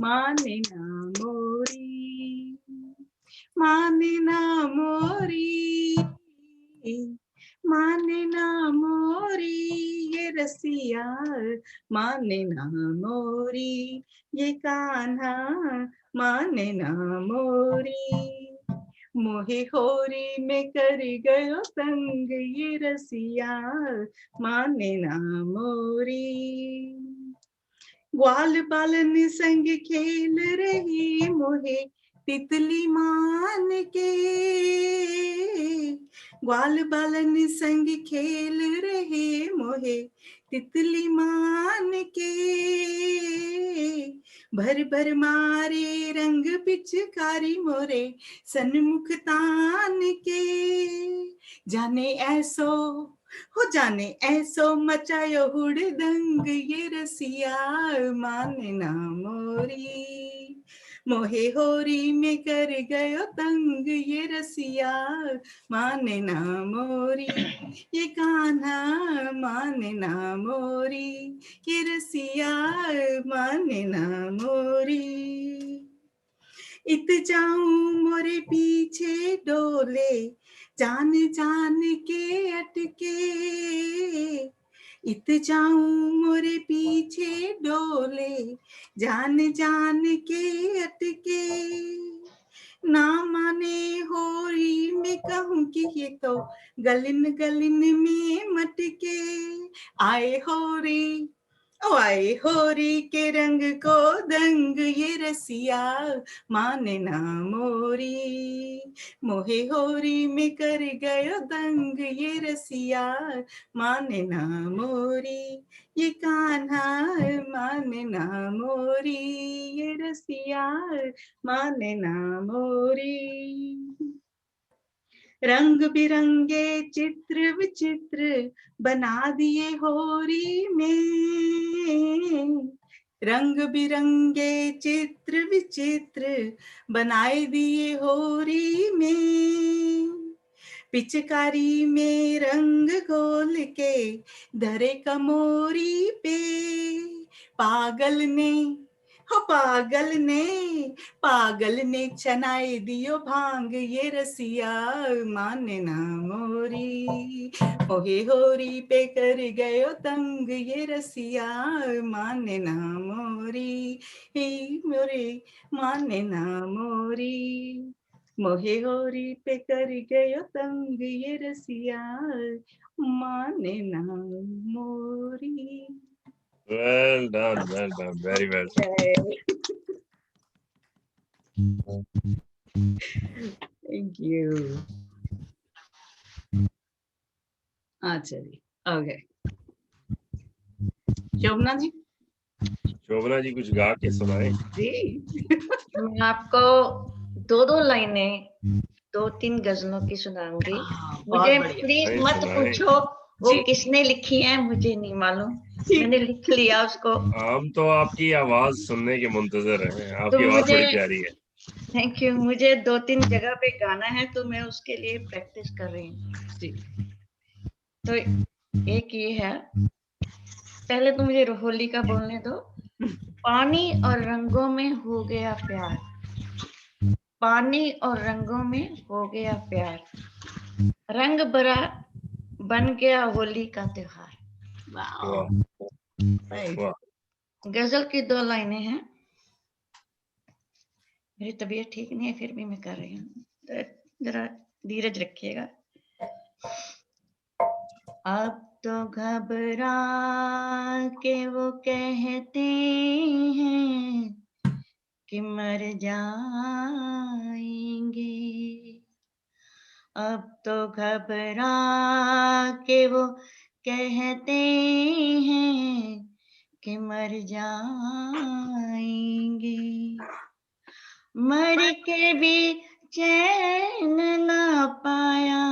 माने ना मोरी, माने ना मोरी, माने ना मोरी, ये रसिया माने ना मोरी, ये कान्हा माने ना मोरी। मोहे होरी में कर गयो संग, ये रसिया माने ना मोरी। ग्वाल बालन संग खेल रही, मोहे तितली मान के ग्वाल बालन संग खेल रहे मोहे, तितली मान के भर भर मारे रंग पिचकारी मोरे, सन्मुख तान के जाने ऐसो हो जाने ऐसो मचायो हुड़दंग, ये रसिया माने ना मोरी, मोहे होरी में कर गयो तंग, ये रसिया माने ना मोरी, ये कान्हा माने ना मोरी, ये रसिया माने ना मोरी। इत जाऊं मोरे पीछे डोले, जान जान के अटके, इत जाऊं मोरे पीछे डोले, जान जान के अटके, ना माने होरी में कहूं कि ये तो गलिन गलिन में मटके, आए होरी ओ आए होरी के रंग को दंग, ये रसिया माने ना मोरी, मोहे होरी में कर गयो दंग, ये रसिया माने ना मोरी, ये कान्हा माने ना मोरी, ये रसिया माने ना मोरी। रंग बिरंगे चित्र विचित्र बना दिए होरी में, रंग बिरंगे चित्र विचित्र बनाए दिए होरी में, पिचकारी में रंग घोल के धरे कमोरी पे, पागल ने हो पागल ने चनाए दियो भांग, ये रसिया माने ना मोरी, मोहे होरी पे कर गयो तंग, ये रसिया माने ना मोरी, हे मोरे माने ना मोरी, मोहे होरी पे कर गयो तंग, ये रसिया माने ना मोरी। Well done, very well done. Thank you. अच्छा जी, ओके। शोभना जी, शोभना जी कुछ गा के सुनाए। जी मैं आपको दो दो लाइनें, दो तीन गजलों की सुनाऊंगी। मुझे प्लीज नहीं, मत सुनाए। पूछो वो जी। किसने लिखी है, मुझे नहीं मालूम, मैंने लिख लिया उसको। हम तो आपकी आवाज सुनने के मुंतजर हैं, तो आपकी आवाज मुझे बड़ी प्यारी है। थैंक यू, मुझे दो तीन जगह पे गाना है तो मैं उसके लिए प्रैक्टिस कर रही हूँ। जी। तो एक ये है, पहले तो मुझे होली का बोलने दो। पानी और रंगों में हो गया प्यार, पानी और रंगों में हो गया प्यार, रंग भरा बन गया होली का त्योहार। वाह। गजल की दो लाइनें हैं। मेरी तबीयत ठीक नहीं है फिर भी मैं कर रही हूँ, तो जरा धीरज रखिएगा। अब तो घबरा के वो कहते हैं कि मर जाएंगे, अब तो घबरा के वो कहते हैं कि मर जाएंगे, मर के भी चैन ना पाया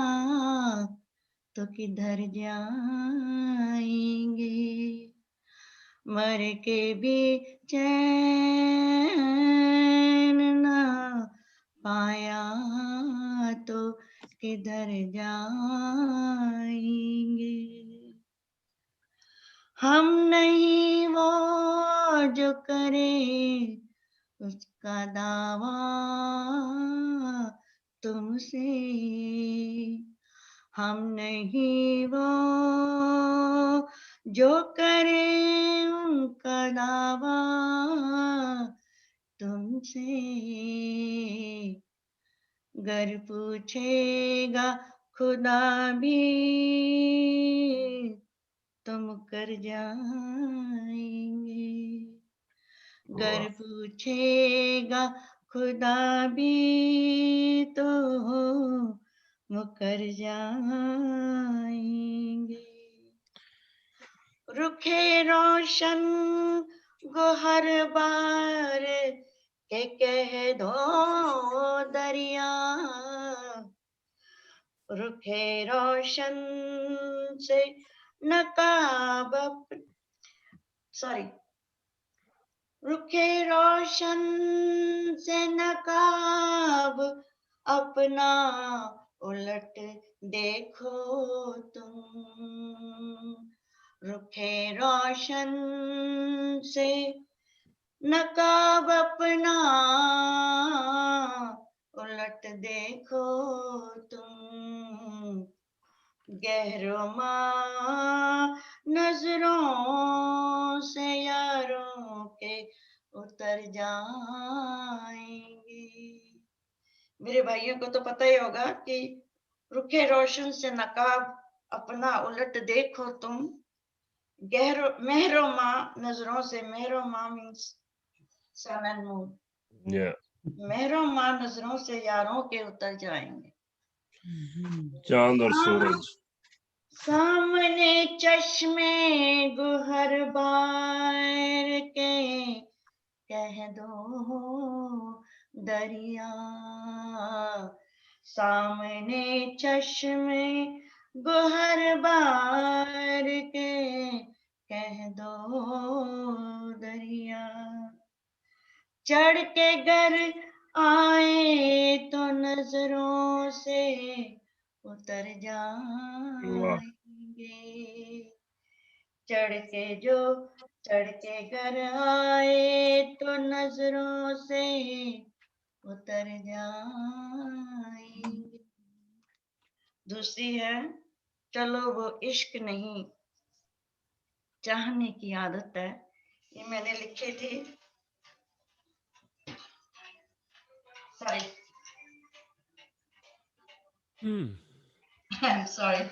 तो किधर जाएंगे, मर के भी चैन ना पाया तो किधर जाएंगे, हम नहीं वो जो करे उसका दावा तुमसे, हम नहीं वो जो करे उनका दावा तुमसे, गर पूछेगा खुदा भी तुम कर जाएंगे, गर पूछेगा खुदा भी तो मुकर जाएंगे। रुखे रोशन गोहर बार के कह दो दरिया, रुखे रोशन से नकाब रुखे रोशन से नकाब अपना उलट देखो तुम, रुखे रोशन से नकाब अपना उलट देखो तुम, गहरमा नजरों से यारों के उतर जाएंगे। मेरे भाइयों को तो पता ही होगा कि रुखे रोशन से नकाब अपना उलट देखो तुम, मेहरमा नजरों से, मेहरमा मीन्स सन एंड मून, मेहरमा नजरों से यारों के उतर जाएंगे। चांद और सूरज सामने चश्मे गुहर बार के कह दो दरिया, सामने चश्मे गुहर बार के कह दो दरिया, चढ़ के घर आए तो नजरों से उतर जाएंगे, चढ़ के घर आए तो नजरों से उतर जाएंगे। दूसरी है, चलो वो इश्क नहीं चाहने की आदत है। ये मैंने लिखी थी, सॉरी सॉरी,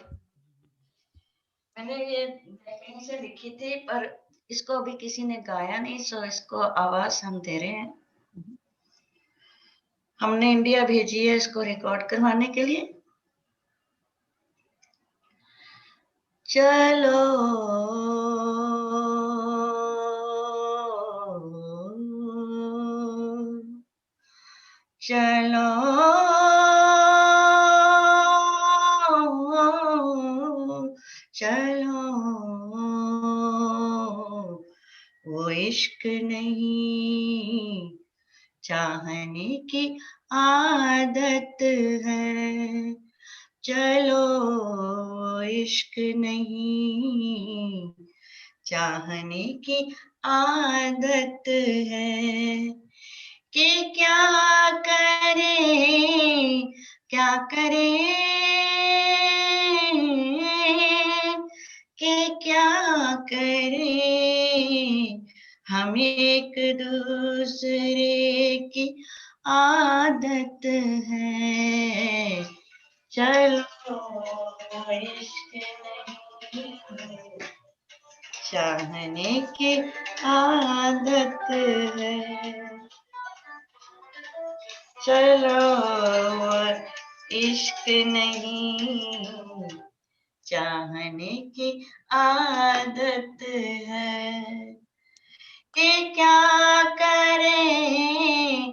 मैंने ये कहीं से लिखी थी पर इसको अभी किसी ने गाया नहीं, सो इसको आवाज हम दे रहे हैं। हमने इंडिया भेजी है इसको रिकॉर्ड करवाने के लिए। चलो चलो चलो वो इश्क नहीं चाहने की आदत है, चलो इश्क नहीं चाहने की आदत है, कि क्या करें कि क्या करें हम एक दूसरे की आदत है, चलो इश्क नहीं चाहने की आदत है, चलो इश्क नहीं चाहने की आदत है, कि क्या करें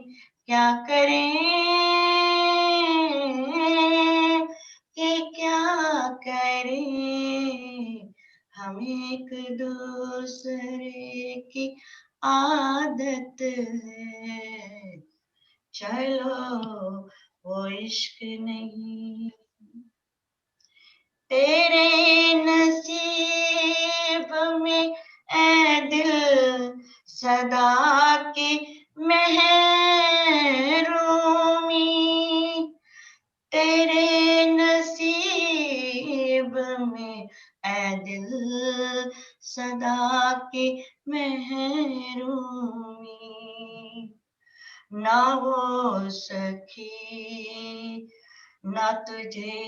कि क्या करें हम एक दूसरे की आदत है, चलो वो इश्क नहीं। तेरे नसीब में ऐ दिल सदा की महरूमी, तेरे नसीब में ऐ दिल सदा की महरूमी, ना वो सखी ना तुझे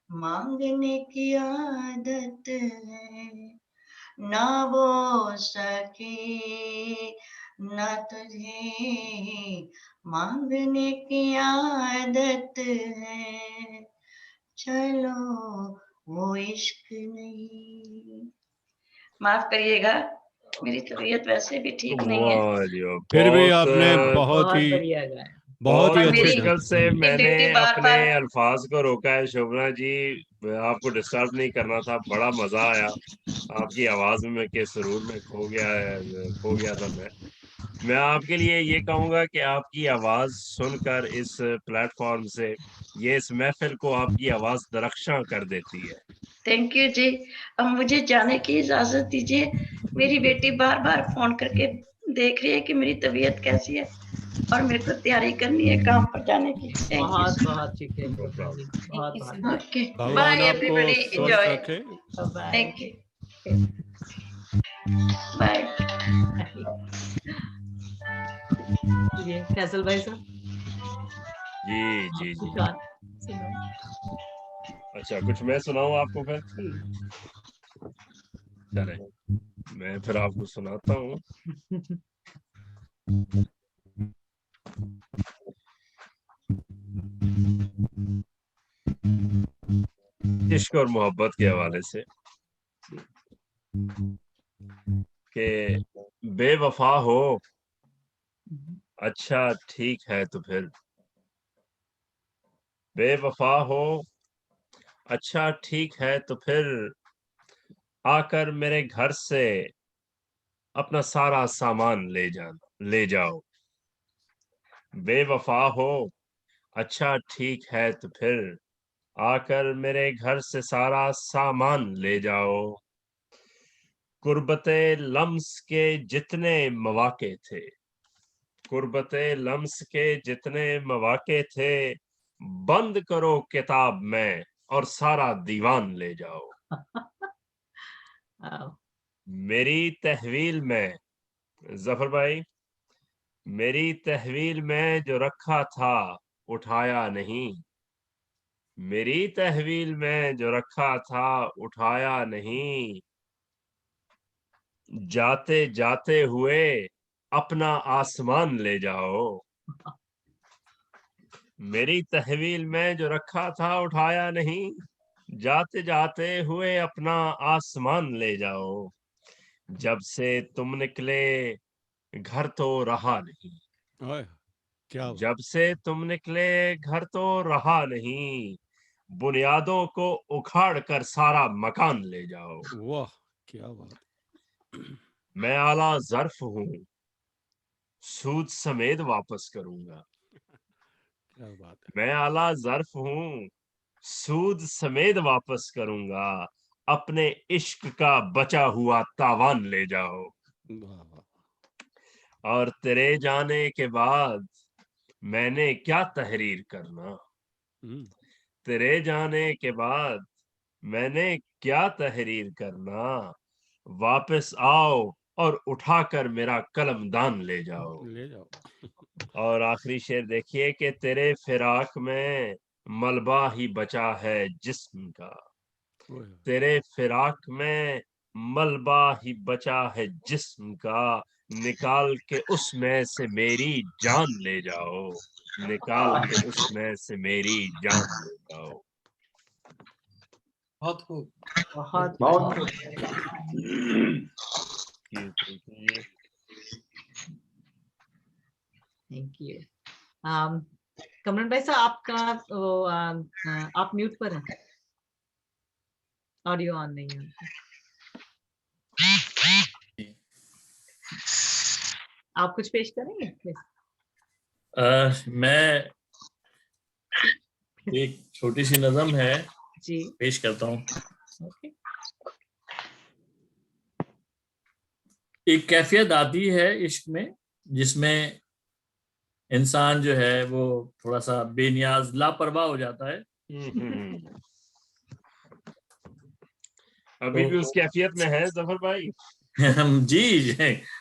मांगने की आदत है, ना वो सखी ना तुझे मांगने की आदत है, चलो वो इश्क नहीं। माफ करिएगा, मेरी तबीयत वैसे भी ठीक नहीं है। वाह जी वाह, फिर भी आपने बहुत बढ़िया गाया। बहुत ही और अच्छे मेरी- ढंग मुश्किल से मैंने बेटी बार अपने बार- अल्फाज को रोका है शोभना जी, आपको डिस्टर्ब नहीं करना था। बड़ा मजा आया आपकी आवाज में के सुरूर में खो गया था मैं आपके लिए ये कहूंगा कि आपकी आवाज सुनकर इस प्लेटफॉर्म से ये इस महफिल को आपकी आवाज दरख्शां कर देती है। थैंक यू जी। अब मुझे जाने की इजाजत दीजिए। मेरी बेटी बार बार फोन करके देख रही है कि मेरी तबीयत कैसी है, और मेरे को तैयारी करनी है काम पर जाने की। बहुत बहुत शुक्रिया No शोभना जी, problem. बहुत बहुत ओके, भगवान बाय आपको एवरीबॉडी, स्वस्थ एंजॉय। रखे। बाय। Thank you, bye. ये फैसल भाई साहब जी जी जी, सुनो। अच्छा कुछ मैं सुनाऊं आपको फिर? चले मैं फिर आपको सुनाता हूँ। इश्क और मोहब्बत के हवाले से कि बेवफा हो अच्छा ठीक है तो फिर, बेवफा हो अच्छा ठीक है तो फिर, आकर मेरे घर से अपना सारा सामान ले जाओ। बेवफा हो अच्छा ठीक है तो फिर, आकर मेरे घर से सारा सामान ले जाओ। कुर्बते लम्स के जितने मौके थे, कुर्बते लम्स के जितने मौके थे, बंद करो किताब में और सारा दीवान ले जाओ। मेरी तहवील में, जफर भाई, मेरी तहवील में जो रखा था उठाया नहीं, मेरी तहवील में जो रखा था उठाया नहीं, जाते जाते हुए अपना आसमान ले जाओ। मेरी तहवील में जो रखा था उठाया नहीं, जाते जाते हुए अपना आसमान ले जाओ। जब से तुम निकले घर तो रहा नहीं, ओए, क्या बात। जब से तुम निकले घर तो रहा नहीं, बुनियादों को उखाड़ कर सारा मकान ले जाओ। वाह क्या बात। मैं आला ज़र्फ हूँ, सूद समेत वापस करूंगा। क्या बात है। मैं आला ज़र्फ हूँ, सूद समेत वापस करूंगा। अपने इश्क का बचा हुआ तावान ले जाओ। वाह वाह। और तेरे जाने के बाद मैंने क्या तहरीर करना, तेरे जाने के बाद मैंने क्या तहरीर करना, वापस आओ और उठाकर मेरा कलमदान ले जाओ। ले जाओ। और आखिरी शेर देखिए कि तेरे फिराक में मलबा ही बचा है जिस्म का, तेरे फिराक में मलबा ही बचा है जिस्म का, निकाल के उसमें से मेरी जान ले जाओ, निकाल के उसमें से मेरी जान ले जाओ। बहुत खूब, बहुत बहुत थैंक यू। कमरन भाई साहब आपका वो आप म्यूट पर हैं, ऑडियो ऑन नहीं है। आप कुछ पेश करेंगे प्लीज? मैं एक छोटी सी नज़म है जी पेश करता हूँ। ओके। एक कैफियत आती है इश्क में जिसमें इंसान जो है वो थोड़ा सा बेनियाज लापरवाह हो जाता है। अभी भी उस कैफियत में है जफर भाई? जी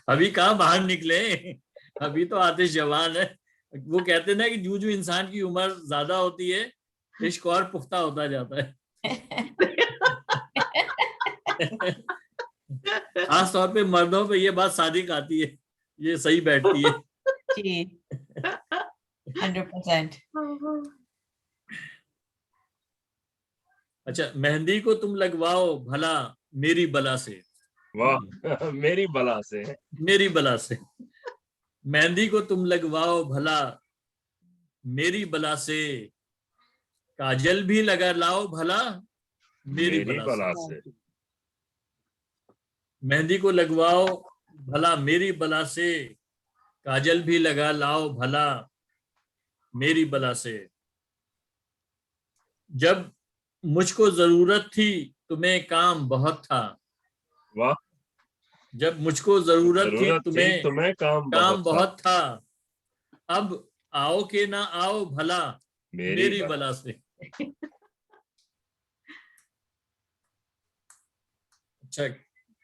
अभी कहाँ बाहर निकले, अभी तो आतिश जवान है। वो कहते हैं ना कि जो इंसान की उम्र ज्यादा होती है इश्क और पुख्ता होता जाता है। खास तौर पे मर्दों पे ये बात सादिक आती है। ये सही बैठती है। जी 100%। अच्छा, मेहंदी को तुम लगवाओ भला मेरी बला से। वाह मेरी बला से। मेरी बला से। मेहंदी को तुम लगवाओ भला मेरी बला से, काजल भी लगा लाओ भला मेरी बला से। मेहंदी को लगवाओ भला मेरी बला से, काजल भी लगा लाओ भला मेरी बला से। जब मुझको जरूरत थी तुम्हें काम बहुत था। वाह। जब मुझको जरूरत थी तुम्हें काम बहुत था। अब आओ के ना आओ भला मेरी बला से। अच्छा,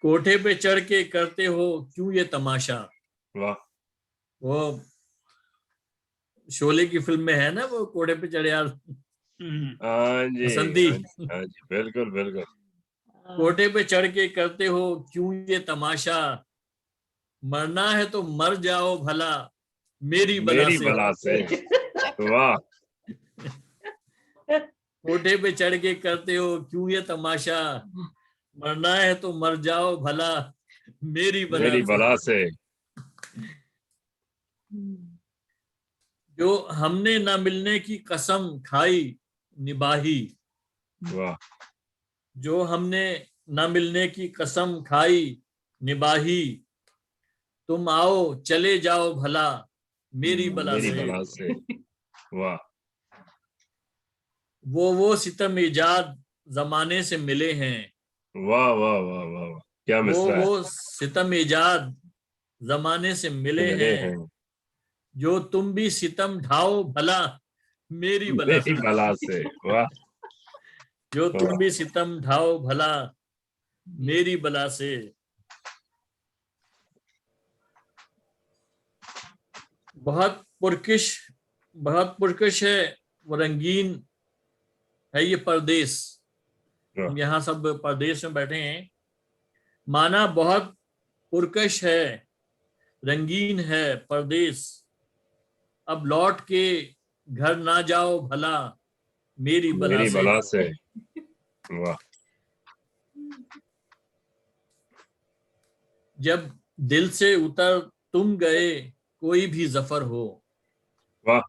कोठे पे चढ़ के करते हो क्यों ये तमाशा। वाह। वो शोले की फिल्म में है ना, वो कोठे पे चढ़े यार। हाँ जी, बसंती। हाँ जी, बिल्कुल बिल्कुल। कोठे पे चढ़ के करते हो क्यों ये तमाशा, मरना है तो मर जाओ भला मेरी बला से। वाह। कोठे पे चढ़ के करते हो क्यों ये तमाशा, मरना है तो मर जाओ भला मेरी बला से। जो हमने ना मिलने की कसम खाई निभाही। वाह। जो हमने ना मिलने की कसम खाई निभाही, तुम आओ चले जाओ भला मेरी बला से। वाह। वो सितम इजाद जमाने से मिले हैं। वाह वाह वाह वाह, क्या मिसरा है। वो सितम इजाद जमाने से मिले हैं, जो तुम भी सितम ढाओ भला मेरी बला से। वाह। जो तुम भी सितम ढाओ भला मेरी बला से। बहुत पुरकश है वो रंगीन है ये परदेश। हम यहाँ सब परदेश में बैठे हैं। माना बहुत पुरकश है रंगीन है परदेश, अब लौट के घर ना जाओ भला मेरी बला से। वाह। जब दिल से उतर तुम गए कोई भी जफर हो। वाह।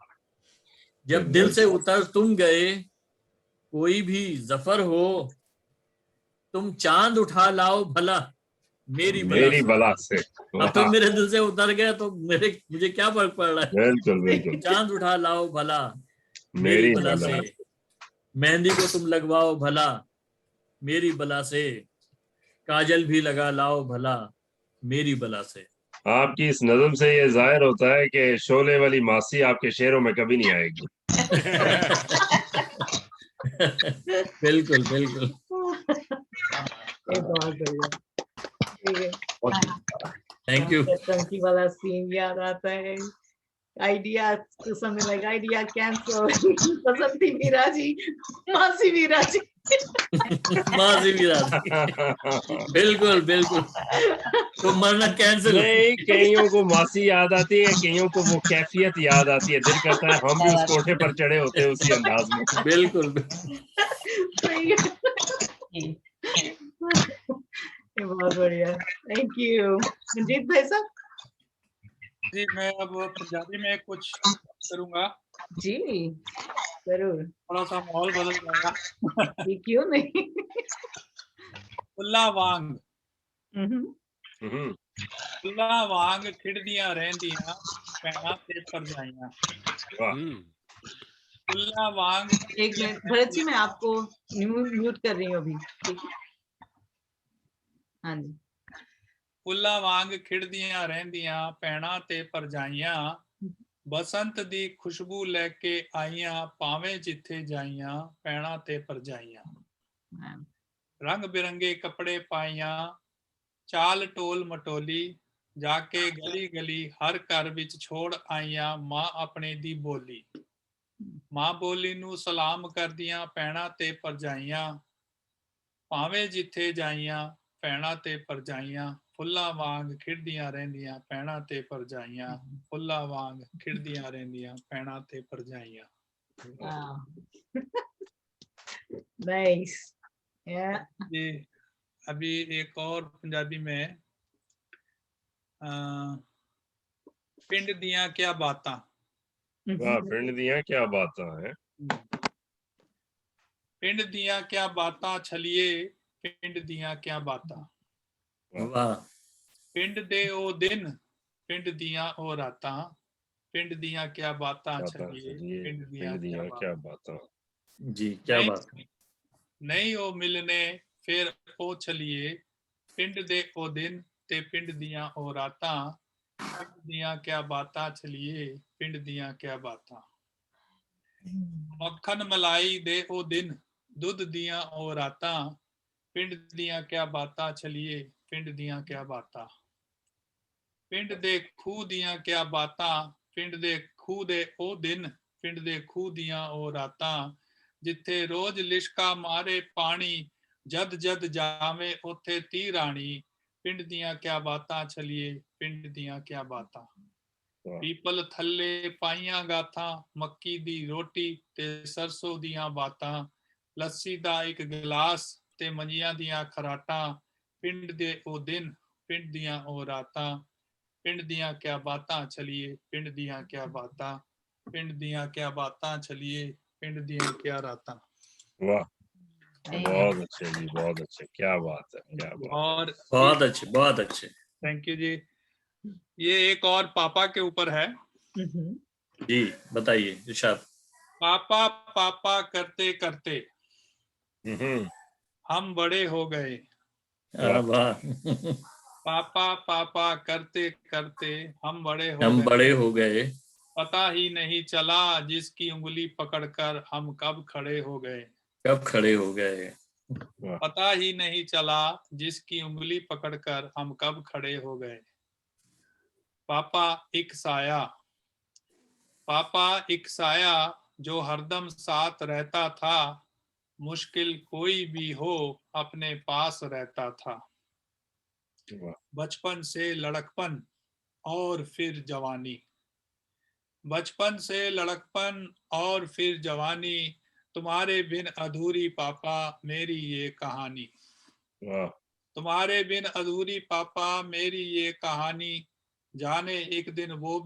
जब दिल से उतर तुम गए कोई भी जफर हो, तुम चांद उठा लाओ भला मेरी बला से। अब तो मेरे दिल से उतर गया तो मुझे क्या फर्क पड़ रहा है। बिल्कुल बिल्कुल। चांद उठा लाओ भला मेरी बला से। मेहंदी को तुम लगवाओ भला मेरी बला से, काजल भी लगा लाओ भला मेरी बला से। आपकी इस नज़म से ये जाहिर होता है कि शोले वाली मासी आपके शेरों में कभी नहीं आएगी। बिल्कुल बिल्कुल। Thank you. टंकी वाला सीन याद आता है। आइडिया तो समय लगा, आइडिया कैंसल। बसंती भी राजी, मासी भी राजी। मासी भी राजी। बिल्कुल बिल्कुल। तो मरना कैंसिल। नहीं, कईयों को मासी याद आती है, कईयों को वो कैफियत याद आती है। दिल करता है हम भी उस कोठे पर चढ़े होते हैं उसी अंदाज में। बिल्कुल। बहुत बढ़िया, थैंक यू। मंजीत भाई साहब जी, मैं अब पंजाबी में कुछ करूंगा जी, जरूर। थोड़ा सा माहौल बदल जाएगा। क्यों नहीं। फुल्ला वांग फुल्ला वांग खिड़दियां रहंदियां पैना ते परजाइयां। फुल्ला वांग। एक मिनट भरत जी, मैं आपको म्यूट कर रही हूँ अभी, ठीक है। हाँ जी। फुल्ला वांग खिड़दियां रहंदियां पैना ते परजाइयां, बसंत दी खुशबू लेके आईयां भावें जिथे जाइयां पैना ते परजाइयां। रंग बिरंगे कपड़े पाइयां चाल टोल मटोली, जाके गली गली हर घर विच छोड़ आईयां मां अपने दी बोली। मां बोली नू सलाम करदियां पैना ते परजाइयां, भावें जिथे जाइयां पैना ते परजाइयां। ਫੁੱਲਾਂ ਵਾਂਗ ਖਿੜਦੀਆਂ ਰਹਿੰਦੀਆਂ ਪੈਣਾ ਤੇ ਪਰਜਾਈਆਂ ਫੁੱਲਾਂ ਵਾਂਗ ਖਿੜਦੀਆਂ ਰਹਿੰਦੀਆਂ ਪੈਣਾ ਤੇ ਪਰਜਾਈਆਂ Wow. Nice. Yeah. जी अभी एक और पंजाबी में पिंड दियां क्या बातां वाह, पिंड दियां क्या बातां हैं। पिंड दियां क्या बातां छलिए पिंड दियां क्या बातां वाह पिंड दे ओ दिन पिंड दियां ओ रातां पिंड दियां क्या बातां छलिए पिंड दियां क्या बातां जी, क्या बात है। नहीं ओ मिलने फिर ओ छलिए पिंड दे ओ दिन ते पिंड दियां ओ रातां पिंड दियां क्या बातां छलिए पिंड दियां क्या बातां मक्खन मलाई दे ओ दिन दुध दियां ओ रातां पिंड दियां क्या बातां छलिए पिंड दियां क्या बातां पिंड दे खूह दियां क्या बातां पिंड दे खूह दे ओ दिन पिंड दे खूह दियां ओ रातां जिथे रोज लिशका मारे पानी जद जद जावे उथे ती रानी पिंड दियां क्या बातां छलिए पिंड दियां क्या बातां पीपल थल्ले पाइयां गाथां मक्की दी रोटी ते सरसों दियां बातां लस्सी दा एक गिलास ते मंजियां दियां खराटां पिंड दे ओ दिन पिंड दियां ओ रातां पिंड दियां क्या बातां छलिए पिंड दियां क्या बातां पिंड दियां क्या बातां छलिए पिंड दियां क्या रातां वाह, बहुत अच्छे जी, बहुत अच्छे, क्या बात है, क्या बात। और बहुत अच्छे, बहुत अच्छे। थैंक यू जी। ये एक और पापा के ऊपर है। जी बताइए इरशाद। पापा पापा करते करते हम बड़े हो गए। पापा पापा करते करते हम बड़े हो गए। पता ही नहीं चला जिसकी उंगली पकड़कर हम कब खड़े हो गए। कब खड़े हो गए। पता ही नहीं चला जिसकी उंगली पकड़कर हम कब खड़े हो गए। पापा एक साया, पापा एक साया जो हरदम साथ रहता था, मुश्किल कोई भी हो अपने पास रहता था। बचपन से लड़कपन और फिर जवानी, बचपन से लड़कपन और फिर जवानी, तुम्हारे बिन अधूरी पापा मेरी ये कहानी। तुम्हारे बिन अधूरी पापा मेरी ये कहानी, जाने एक दिन वो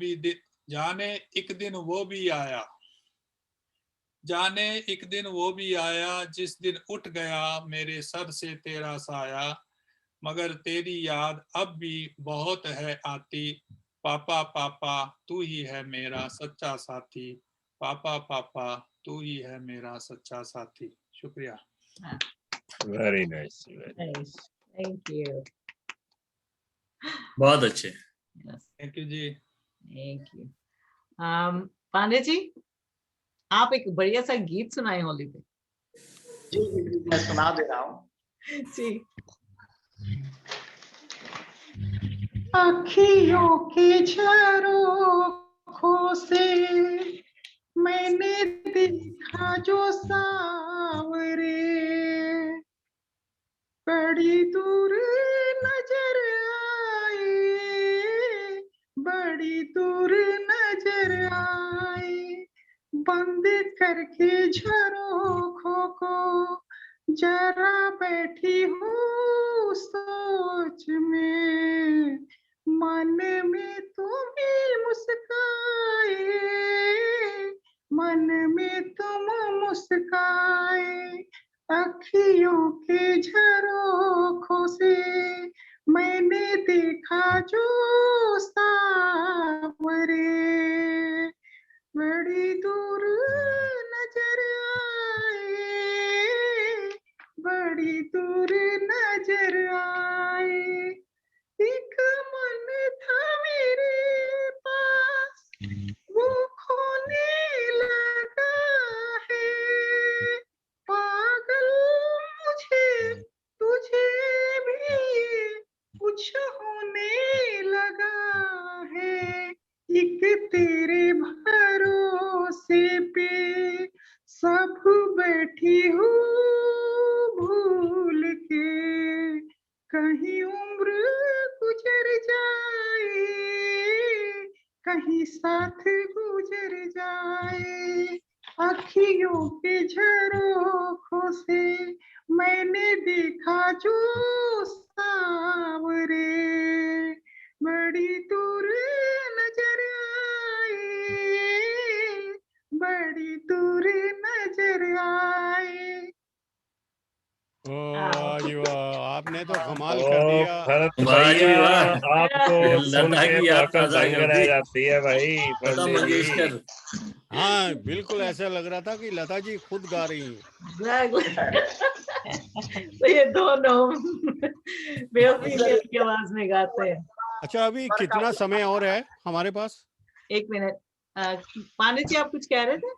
भी आया, जाने एक दिन वो भी आया जिस दिन उठ गया मेरे सर से तेरा साया, मगर तेरी याद अब भी बहुत है आती, पापा पापा तू ही है मेरा सच्चा साथी, पापा पापा तू ही है मेरा सच्चा साथी। शुक्रिया। Very nice, Thank you. बहुत अच्छे। थैंक यू जी। Thank you. पांडे जी, आप एक बढ़िया सा गीत सुनाए होली पे। जी मैं सुना दे रहा हूँ जी। अखियों के झरोखों से मैंने देखा जो सांवरे, बड़ी दूर नजर आए, बड़ी दूर नजर आए, बंद करके झरोखों को जरा बैठी हूँ सोच में, मन में तुम ही मुस्काए, मन में तुम मुस्काए, अखियों के झरोखों से मैंने देखा जो सांवरे, बड़ी दूर नजर आए, बड़ी दूर नजर आए, एक मन था मेरे पास वो खोने लगा है, पागल मुझे तुझे भी कुछ होने लगा कहीं उम्र गुजर जाए, कहीं साथ गुजर जाए, अखियों के झरोखों से मैंने देखा जो सांवरे, बड़ी दूर नजर आए, बड़ी दूर नजर आए। वाह जी वाह, आपने तो कमाल ओ कर दिया। भरत वाह जी भैया, वाह, आपको सुन लता के की याद अकल ताजा दंग कर रह दी, जाती है भाई लता पंडित जी। मंगेशकर। हाँ बिल्कुल ऐसा लग रहा था कि लता जी खुद गा रही हैं। तो ये दोनों मेल फीमेल की आवाज में गाते हैं। अच्छा, अभी कितना समय और है हमारे पास? 1 मिनट। पांडे जी आप कुछ कह रहे थे?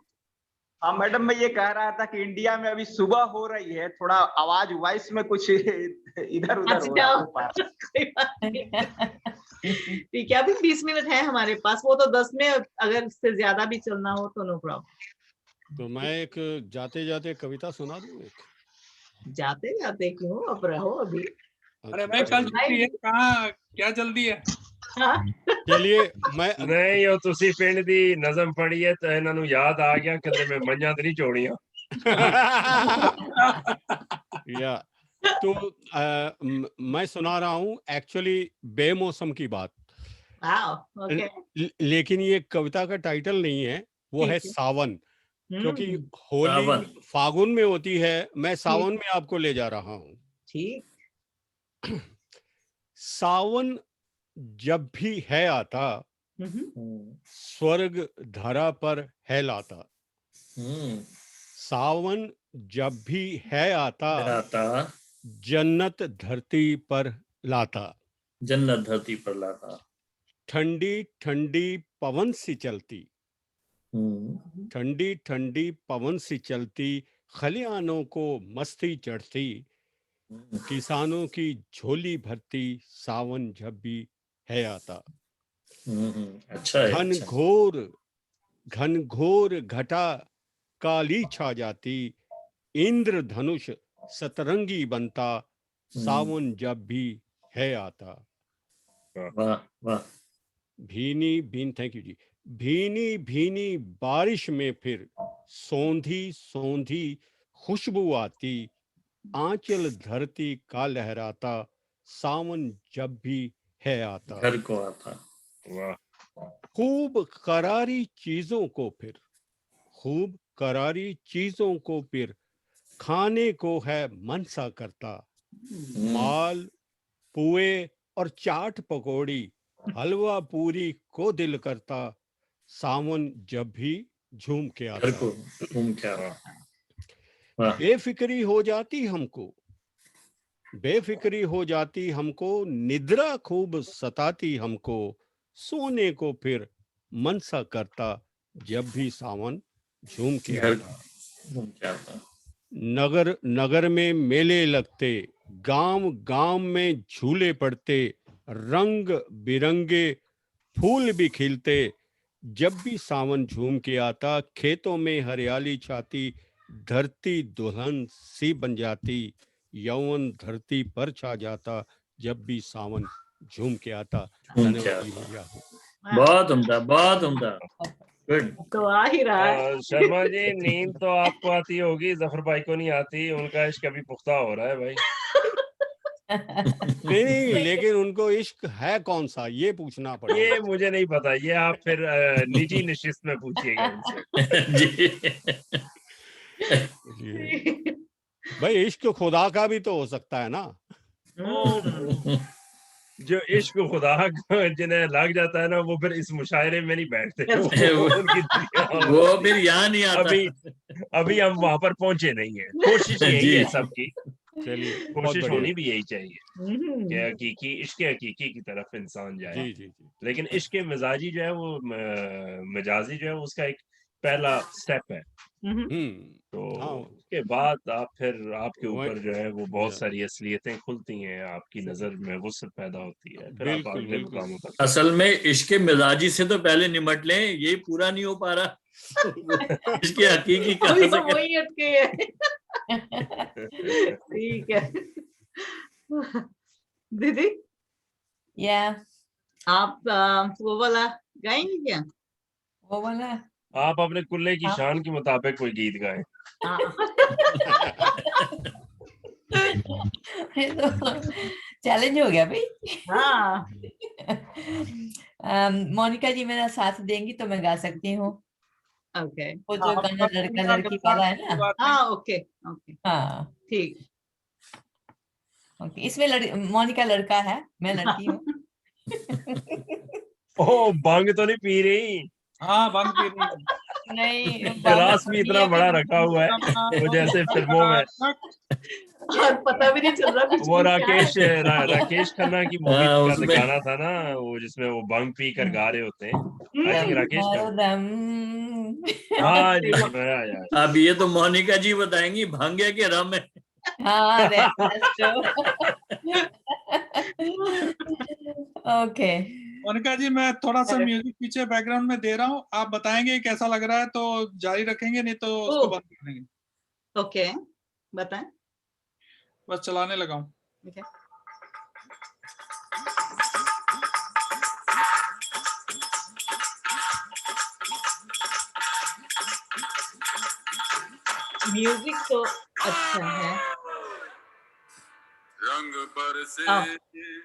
हाँ मैडम, मैं ये कह रहा था कि इंडिया में अभी सुबह हो रही है, थोड़ा आवाज वॉइस में कुछ इधर उधर हो रहा है। कोई बात नहीं। ठीक है, अभी 20 मिनट है हमारे पास, वो तो 10 में, अगर इससे ज्यादा भी चलना हो तो नो प्रॉब्लम। तो मैं एक जाते जाते कविता सुना दूं एक? जाते जाते क्यों, अब रहो अभी। अरे भाई कल छुट्टी है, कहाँ क्या जल्दी है? चलिए मैं नहीं ਉਹ ਤੁਸੀਂ ਪਿੰਡ ਦੀ ਨਜ਼ਮ ਪੜ੍ਹੀ ਹੈ ਤਾਂ ਇਹਨਾਂ ਨੂੰ ਯਾਦ ਆ ਗਿਆ ਕਿਤੇ ਮੈਂ ਮੰਝਾਂ ਤੇ ਨਹੀਂ ਚੋੜੀਆਂ। या तो मैं सुना रहा हूँ एक्चुअली बेमौसम की बात। लेकिन ये कविता का टाइटल नहीं है, वो है सावन, क्योंकि होली फागुन में होती है, मैं सावन में आपको ले जा रहा हूँ। ठीक। सावन जब भी है आता, स्वर्ग धरा पर है लाता। सावन जब भी है आता, जन्नत धरती पर लाता। जन्नत धरती पर लाता। ठंडी ठंडी पवन सी चलती, ठंडी ठंडी पवन सी चलती, खलियानों को मस्ती चढ़ती, किसानों की झोली भरती, सावन जब भी है आता। अच्छा है। घन घोर घटा काली छा जाती, इंद्र धनुष सतरंगी बनता, सावन जब भी है आता। वाह वाह। भीनी भीन थैंक यू जी। भीनी भीनी बारिश में फिर सौंधी सौंधी खुशबू आती, आंचल धरती का लहराता, सावन जब भी है आता। घर को आता। वाह। खूब करारी चीजों को फिर, खूब करारी चीजों को फिर खाने को है मन सा करता, माल पुए और चाट पकौड़ी, हलवा पूरी को दिल करता, सावन जब भी झूम के आता। घर को झूम के आता। बेफिक्री हो जाती हमको, बेफिक्री हो जाती हमको, निद्रा खूब सताती हमको, सोने को फिर मन सा करता, जब भी सावन झूम के आता। नगर नगर में मेले लगते, गांव गांव में झूले पड़ते, रंग बिरंगे फूल भी खिलते, जब भी सावन झूम के आता, खेतों में हरियाली छाती, धरती दुल्हन सी बन जाती, यौवन धरती पर छा जाता, जब भी सावन झूम के आता। बहुत उम्दा, बहुत उम्दा। गुड। तो आ ही रहा है। शर्मा जी, नींद तो आपको आती होगी, जफर भाई को नहीं आती, उनका इश्क अभी पुख्ता हो रहा है भाई। नहीं, लेकिन उनको इश्क है कौन सा ये पूछना पड़ेगा। ये मुझे नहीं पता, ये आप फिर निजी नशिस्त में पूछिएगा उनसे। भाई इश्क खुदा का भी तो हो सकता है ना। जो इश्क खुदा जिन्हें लग जाता है ना, वो फिर इस मुशायरे में नहीं बैठते। वो फिर यहाँ नहीं आता। अभी हम वहां पर पहुंचे नहीं है। कोशिश यही है सबकी, चलिए कोशिश होनी भी यही चाहिए कि हकीकी इश्क हकीकी की तरफ इंसान जाए। जी जी जी। लेकिन इश्क मिजाजी जो है वो मिजाजी जो है उसका एक पहला स्टेप है। तो उसके बाद आप फिर आपके ऊपर जो है वो बहुत सारी असलियतें खुलती हैं, आपकी नजर में वुसअत पैदा होती है, फिर आप अगले मुकामों पर। असल में इश्क मिजाजी से तो पहले निमट लें, ये पूरा नहीं हो पा रहा। इसके हकीकी कहां से वही अटके है। ठीक है। दीदी Yeah, आप वो वाला गाएंगे क्या? वो वाला आप अपने कुल्ले की हाँ। शान के मुताबिक कोई गीत गाएं। चैलेंज हो गया भाई। हाँ मोनिका जी मेरा साथ देंगी तो मैं गा सकती हूँ। ओके वो जो गाना लड़का लड़की वाला है ना। हाँ ओके ओके हाँ ठीक। ओके, इसमें मोनिका लड़का है, मैं लड़की हूँ। ओह भांग तो नहीं पी रही? हाँ भांग पी रही हूँ। नहीं, गिलास भी इतना बड़ा रखा हुआ है वो जैसे फिल्मों में। और पता भी नहीं चल रहा कुछ वो भी क्या है। राकेश खन्ना की मूवी हाँ, का उसमें- गाना था ना, वो जिसमें वो भांग पी कर गा रहे होते हैं। I think Rakesh Khanna. हाँ जी यार। अब ये तो मोनिका जी बताएंगी भांग है कि रम है। हाँ, that's true. Okay. मोनिका जी मैं थोड़ा सा म्यूजिक पीछे बैकग्राउंड में दे रहा हूँ, आप बताएंगे कैसा लग रहा है तो जारी रखेंगे, नहीं तो उसको बंद कर देंगे। ओके बताएं। बस चलाने लगा हूँ। Okay. म्यूजिक तो अच्छा है,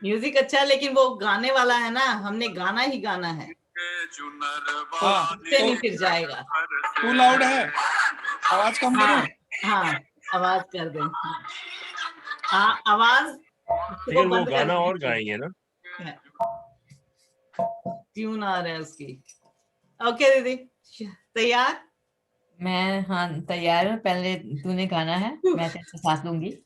म्यूजिक अच्छा है, लेकिन वो गाने वाला है ना, हमने गाना ही गाना है, उससे नहीं फिर जाएगा। टू लाउड है, आवाज कम हाँ करूं? हाँ आवाज कर दें। हाँ आवाज लेकिन वो गाना और गाएंगे ना, ट्यून आ रहा है उसकी। ओके दीदी तैयार? मैं हाँ तैयार हूँ, पहले तूने गाना है, मैं तेरे से साथ लूंगी।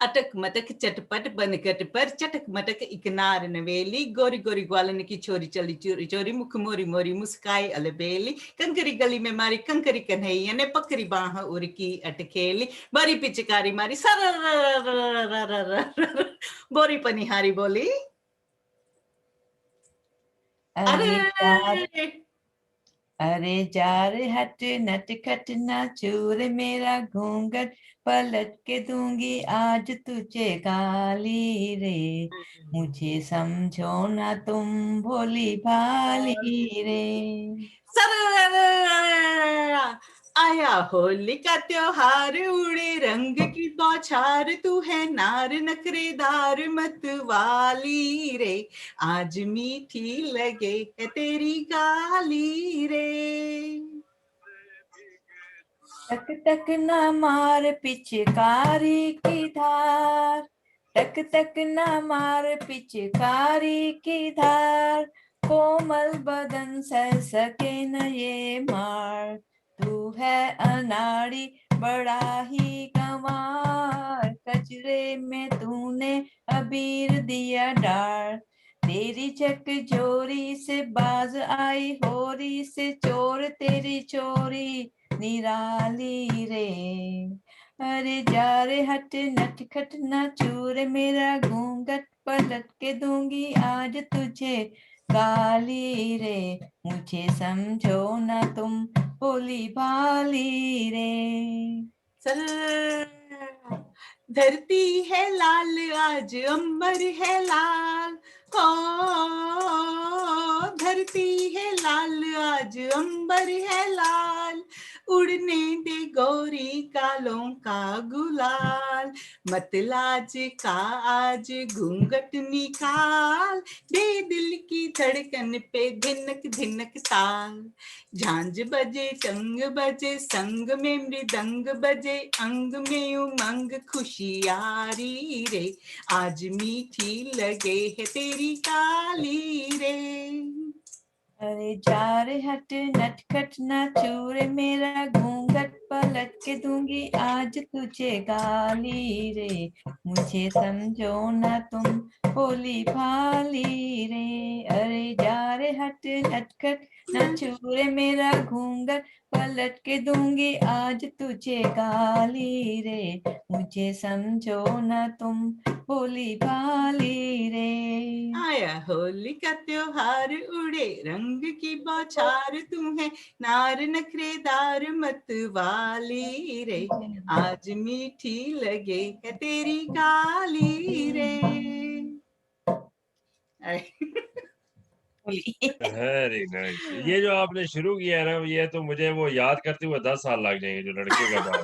अटक मटक चटपट बनकट पर चटक मटक एक नार नवेली, गोरी गोरी ग्वालन की छोरी चली चोरी चोरी, मुख मोरी मोरी मुस्काई अलबेली, कंकरी गली में मारी कंकरी कन्हैया ने, पकड़ी बाह उड़की अटकेली, बड़ी पिचकारी मारी सर बोरी पनिहारी बोली अरे जा रे हट नट खट ना चूर मेरा घूंघट, पलट के दूंगी आज तुझे गाली रे, मुझे समझो ना तुम भोली भाली रे। आया होली का त्योहार, उड़े रंग की बौछार, तू है नार नखरेदार मत वाली रे, आज मीठी लगे है तेरी गाली रे। टक टक ना मार पिचकारी की धार, टक टक ना मार पिचकारी की धार, कोमल बदन सह सके न ये मार, तू है अनाड़ी बड़ा ही गंवार, कचरे में तूने अबीर दिया डार, तेरी चक जोरी से बाज आई होरी से, चोर तेरी चोरी निराली रे। अरे जा रे हट नट खट ना चूर मेरा घूंघट, पलट के दूंगी आज तुझे गाली रे, मुझे समझो ना तुम भोली भाली रे। धरती है लाल आज अंबर है लाल, ओ धरती है लाल आज अंबर है लाल, उड़ने दे गोरी कालों का गुलाल, मत लाज का आज घूंघट निकाल, दे दिल की धड़कन पे धिनक धिनक ताल, झांझ बजे चंग बजे संग में मृदंग बजे, अंग में उमंग खुशियारी रे, आज मीठी लगे है तेरी काली रे। अरे जा रे हट नट खट ना चूर मेरा घूंघट, पलट के दूंगी आज तुझे गाली रे, मुझे समझो ना तुम भोली भाली रे। अरे जा रे हट नट खट ना चूर मेरा घूंघट, पलट के दूंगी आज तुझे गाली रे, मुझे समझो ना तुम भोली भाली रे। आया होली का त्योहार, उड़े रंग की बौछार, तू है नार नखरेदार मत वाली रे, आज मीठी लगे है तेरी गाली रे। Very nice. ये जो आपने शुरू किया है ना, ये तो मुझे वो याद करते हुए 10 साल लग जाएंगे, जो लड़के का बात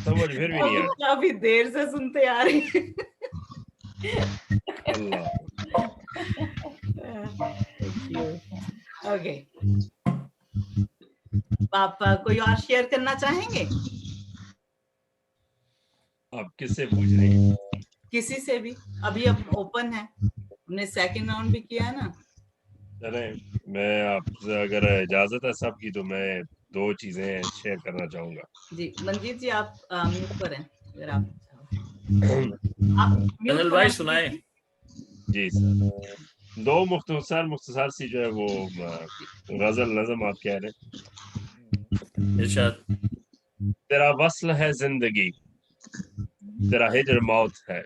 समझ फिर भी नहीं आया। काफी देर से सुनते आ रहे हैं। अल्लाह। ओके, आप कोई और शेयर करना चाहेंगे? आप किससे पूछ रही हैं? किसी से भी, अभी अब ओपन है, हमने सेकंड राउंड भी किया है ना। चले, मैं आपसे अगर इजाजत है सबकी, तो मैं 2 चीजें शेयर करना चाहूंगा। जी मंजीत जी, आप म्यूट पर हैं, अगर आप अनिल भाई सुनाए। जी सर, 2 मुख्तसर सी जो है वो गजल नज़म आप कह रहे हैं। इरशाद। तेरा वस्ल है जिंदगी, तेरा हिजर मौत है।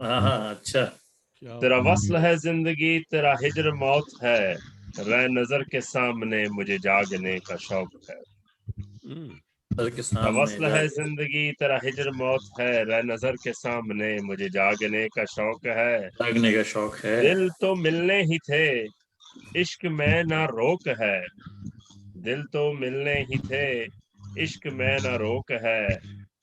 अच्छा। तेरा वस्ल है जिंदगी, तेरा हिजर मौत है, रह नजर के सामने मुझे जागने का शौक है। तेरा वस्ल है जिंदगी, तेरा हिजर मौत है, रह नजर के सामने मुझे जागने का शौक है। जागने का शौक है। दिल तो मिलने ही थे, इश्क में ना रोक है। दिल तो मिलने ही थे, इश्क में ना रोक है।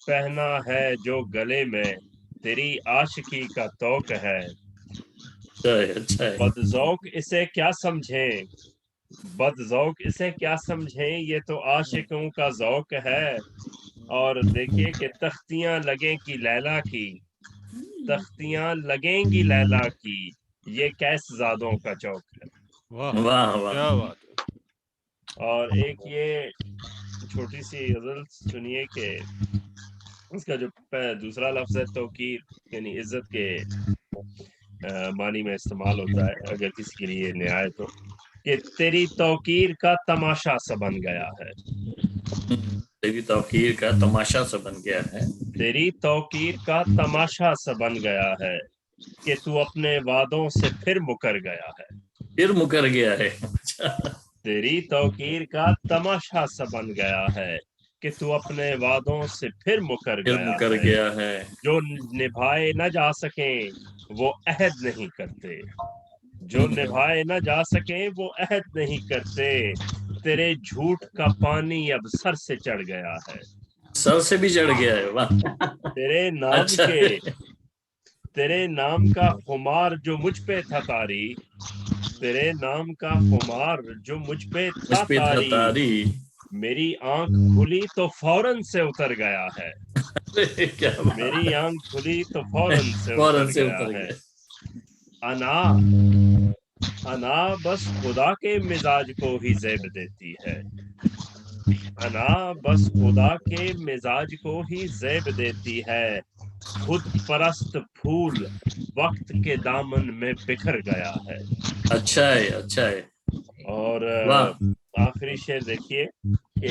पहना है जो गले में, तेरी आशिकी का तौक है। अच्छा है। बदज़ौक इसे क्या समझें, बदज़ौक इसे क्या समझें, ये तो आशिकों का ज़ौक है। और देखिए कि तख्तियां लगेंगी लैला की, तख्तियां लगेंगी लैला की, ये कैस ज़ादों का चौक है। वाह वाह वाह, क्या बात है। और एक ये छोटी सी गजल सुनिए कि उसका जो दूसरा लफ्ज है तौकीर, यानी इज्जत के मानी में इस्तेमाल होता है अगर किसी के लिए नया है तो, कि तेरी तौकीर का तमाशा सा बन गया है। तेरी तौकीर का तमाशा सा बन गया है। तेरी तौकीर का तमाशा सा बन गया है, कि तू अपने वादों से फिर मुकर गया है। फिर मुकर गया है। तेरी तौकीर का तमाशा सा बन गया है, कि तू अपने वादों से फिर मुकर गया है। जो निभाए न जा सके वो अहद नहीं करते, जो निभाए न जा सके वो अहद नहीं करते। तेरे झूठ का पानी अब सर से चढ़ गया है। सर से भी चढ़ गया है। वाह। तेरे नाम अच्छा के, तेरे नाम का खुमार जो मुझ पे था तारी, तेरे नाम का खुमार जो मुझ पे था तारी, मेरी आंख खुली तो फौरन से उतर गया है। क्या मेरी आंख खुली तो फौरन से उतर गया है। अना अना बस खुदा के मिजाज को ही ज़ेब देती है। अना बस खुदा के मिजाज को ही ज़ेब देती है। खुद परस्त फूल वक्त के दामन में बिखर गया है। अच्छा है, अच्छा है। और आखिरी शेर देखिए कि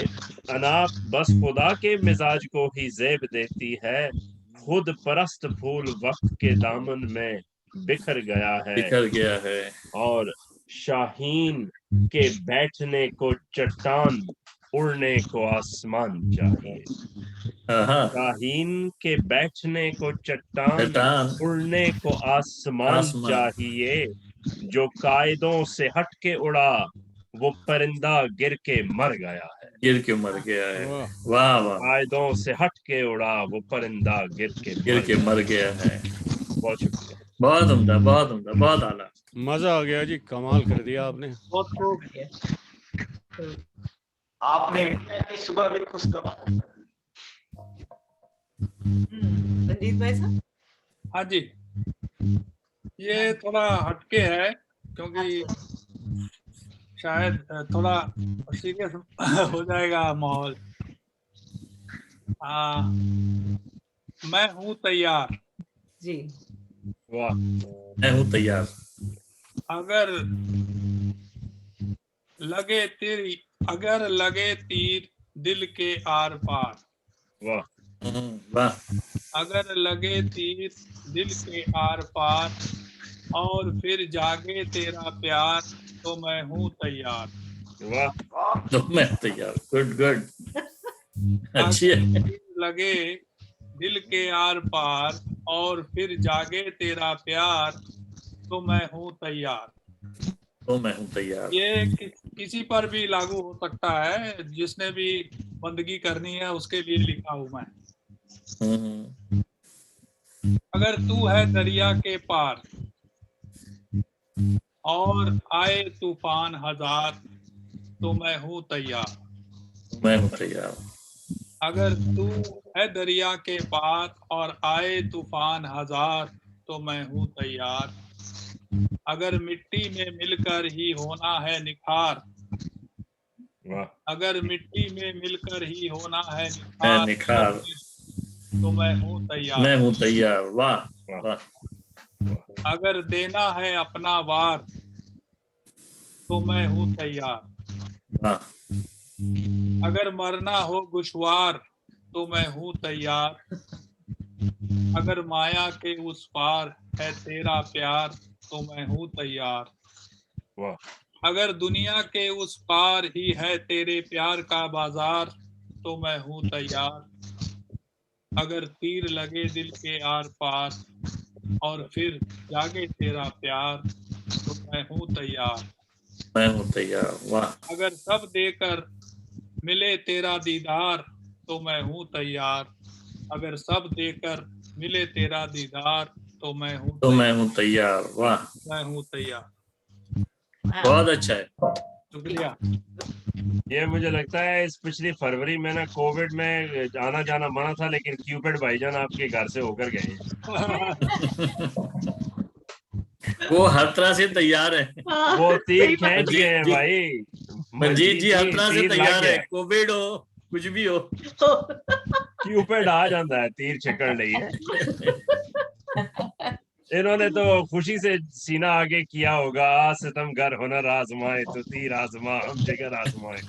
अना बस खुदा के मिजाज को ही ज़ेब देती है, खुद परस्त फूल वक्त के दामन में बिखर गया है। बिखर गया है। और शाहीन के बैठने को चट्टान, उड़ने को आसमान चाहिए। शाहीन के बैठने को चट्टान, उड़ने को आसमान चाहिए। जो कायदों से हट के उड़ा वो परिंदा गिर के मर गया है। गिर के मर गया है। वाह वाह। कायदों से हट के उड़ा वो परिंदा गिर के मर गया है। बहुत शुक्रिया। बहुत उम्दा, बहुत उम्दा, बहुत आला। मजा आ गया जी, कमाल कर दिया आपने। बहुत खूब। आपने सुबह भी खुश रंजीत भाई साहब। हाँ जी, ये थोड़ा हटके है क्योंकि शायद थोड़ा सीरियस हो जाएगा माहौल। मैं हूँ तैयार। जी वाह। मैं हूँ तैयार। अगर लगे तीर दिल के आर पार। वाह वाह। अगर लगे तीर दिल के आर पार और फिर जागे तेरा प्यार तो मैं हूँ तैयार। वाह। तो मैं तैयार। Good good. अच्छी है। लगे दिल के आर पार और फिर जागे तेरा प्यार तो मैं हूँ तैयार। तो मैं हूँ तैयार। ये किसी पर भी लागू हो सकता है, जिसने भी बंदगी करनी है उसके लिए लिखा हूं मैं। अगर तू है दरिया के पार और आए तूफान हजार, तो मैं हूँ तैयार। मैं हूँ तैयार। अगर तू है दरिया के पार और आए तूफान हजार, तो मैं हूँ तैयार। अगर मिट्टी में मिलकर ही होना है निखार, अगर मिट्टी में मिलकर ही होना है निखार, तो मैं हूँ तैयार। मैं हूँ तैयार। वाह वाह। अगर देना है अपना वार, तो मैं हूँ तैयार। वाह। अगर मरना हो दुश्वार, तो मैं हूँ तैयार। अगर माया के उस पार है तेरा प्यार, तो मैं हूँ तैयार। अगर दुनिया के उस पार ही है तेरे प्यार का बाजार, तो मैं हूँ तैयार। अगर तीर लगे दिल के आर पार और फिर जागे तेरा प्यार, तो मैं हूँ तैयार। मैं हूँ तैयार। वाह। अगर सब देकर मिले तेरा दीदार, तो मैं हूँ तैयार। अगर सब देकर मिले तेरा दीदार, तो मैं हूँ तैयार। वाह। मैं हूँ तैयार। बहुत अच्छा है। शुक्रिया। ये मुझे लगता है इस पिछली फरवरी में ना कोविड में आना जाना मना था, लेकिन क्यूपिड भाईजान आपके घर से होकर गए। वो हर तरह से तैयार है। वो तीर खींच गए हैं भाई। मंजीत जी हर तरह से तीर लग तैयार है, गया। कोविड हो कुछ भी हो। क्यूपिड आ जाता है तीर छिकण लिए। इन्होंने तो खुशी से सीना आगे किया होगा, आ सितमगर हुनर आजमाए तो तीर आजमा हम जिगर आजमाए।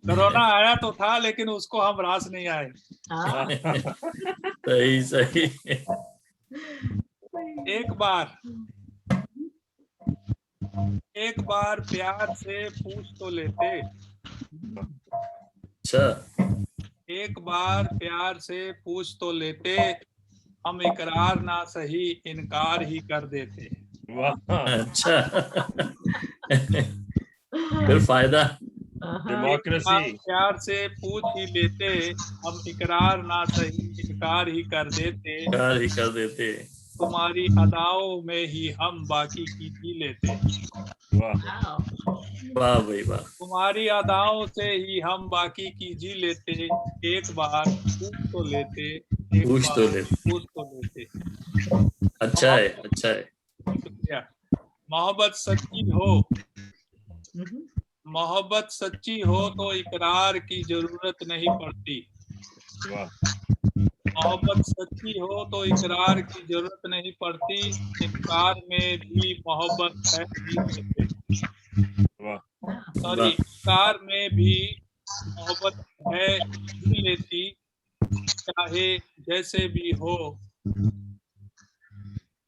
कोरोना आया तो था, लेकिन उसको हम रास नहीं आए। सही सही। एक बार प्यार से पूछ तो लेते। अच्छा। एक बार प्यार से पूछ तो लेते, हम इकरार ना सही इनकार ही कर देते। अच्छा। फिर फायदा। डेमोक्रेसी। प्यार से पूछ ही लेते, हम इकरार ना सही इनकार ही कर देते। इनकार ही कर देते। तुम्हारी अदाओं में ही हम बाकी की जी लेते। वाह भाई वाह। तुम्हारी अदाओं से ही हम बाकी की जी लेते। एक बार पूछ तो लेते, पूछ तो लेते। पूछ तो लेते। अच्छा है, अच्छा है। शुक्रिया। मोहब्बत सच्ची हो, मोहब्बत सच्ची हो तो इकरार की जरूरत नहीं पड़ती। मोहब्बत सच्ची हो तो इकरार की जरूरत नहीं पड़ती। इनकार में भी मोहब्बत है जी लेते। सॉरी, इनकार में भी मोहब्बत है जी लेती। चाहे जैसे भी हो,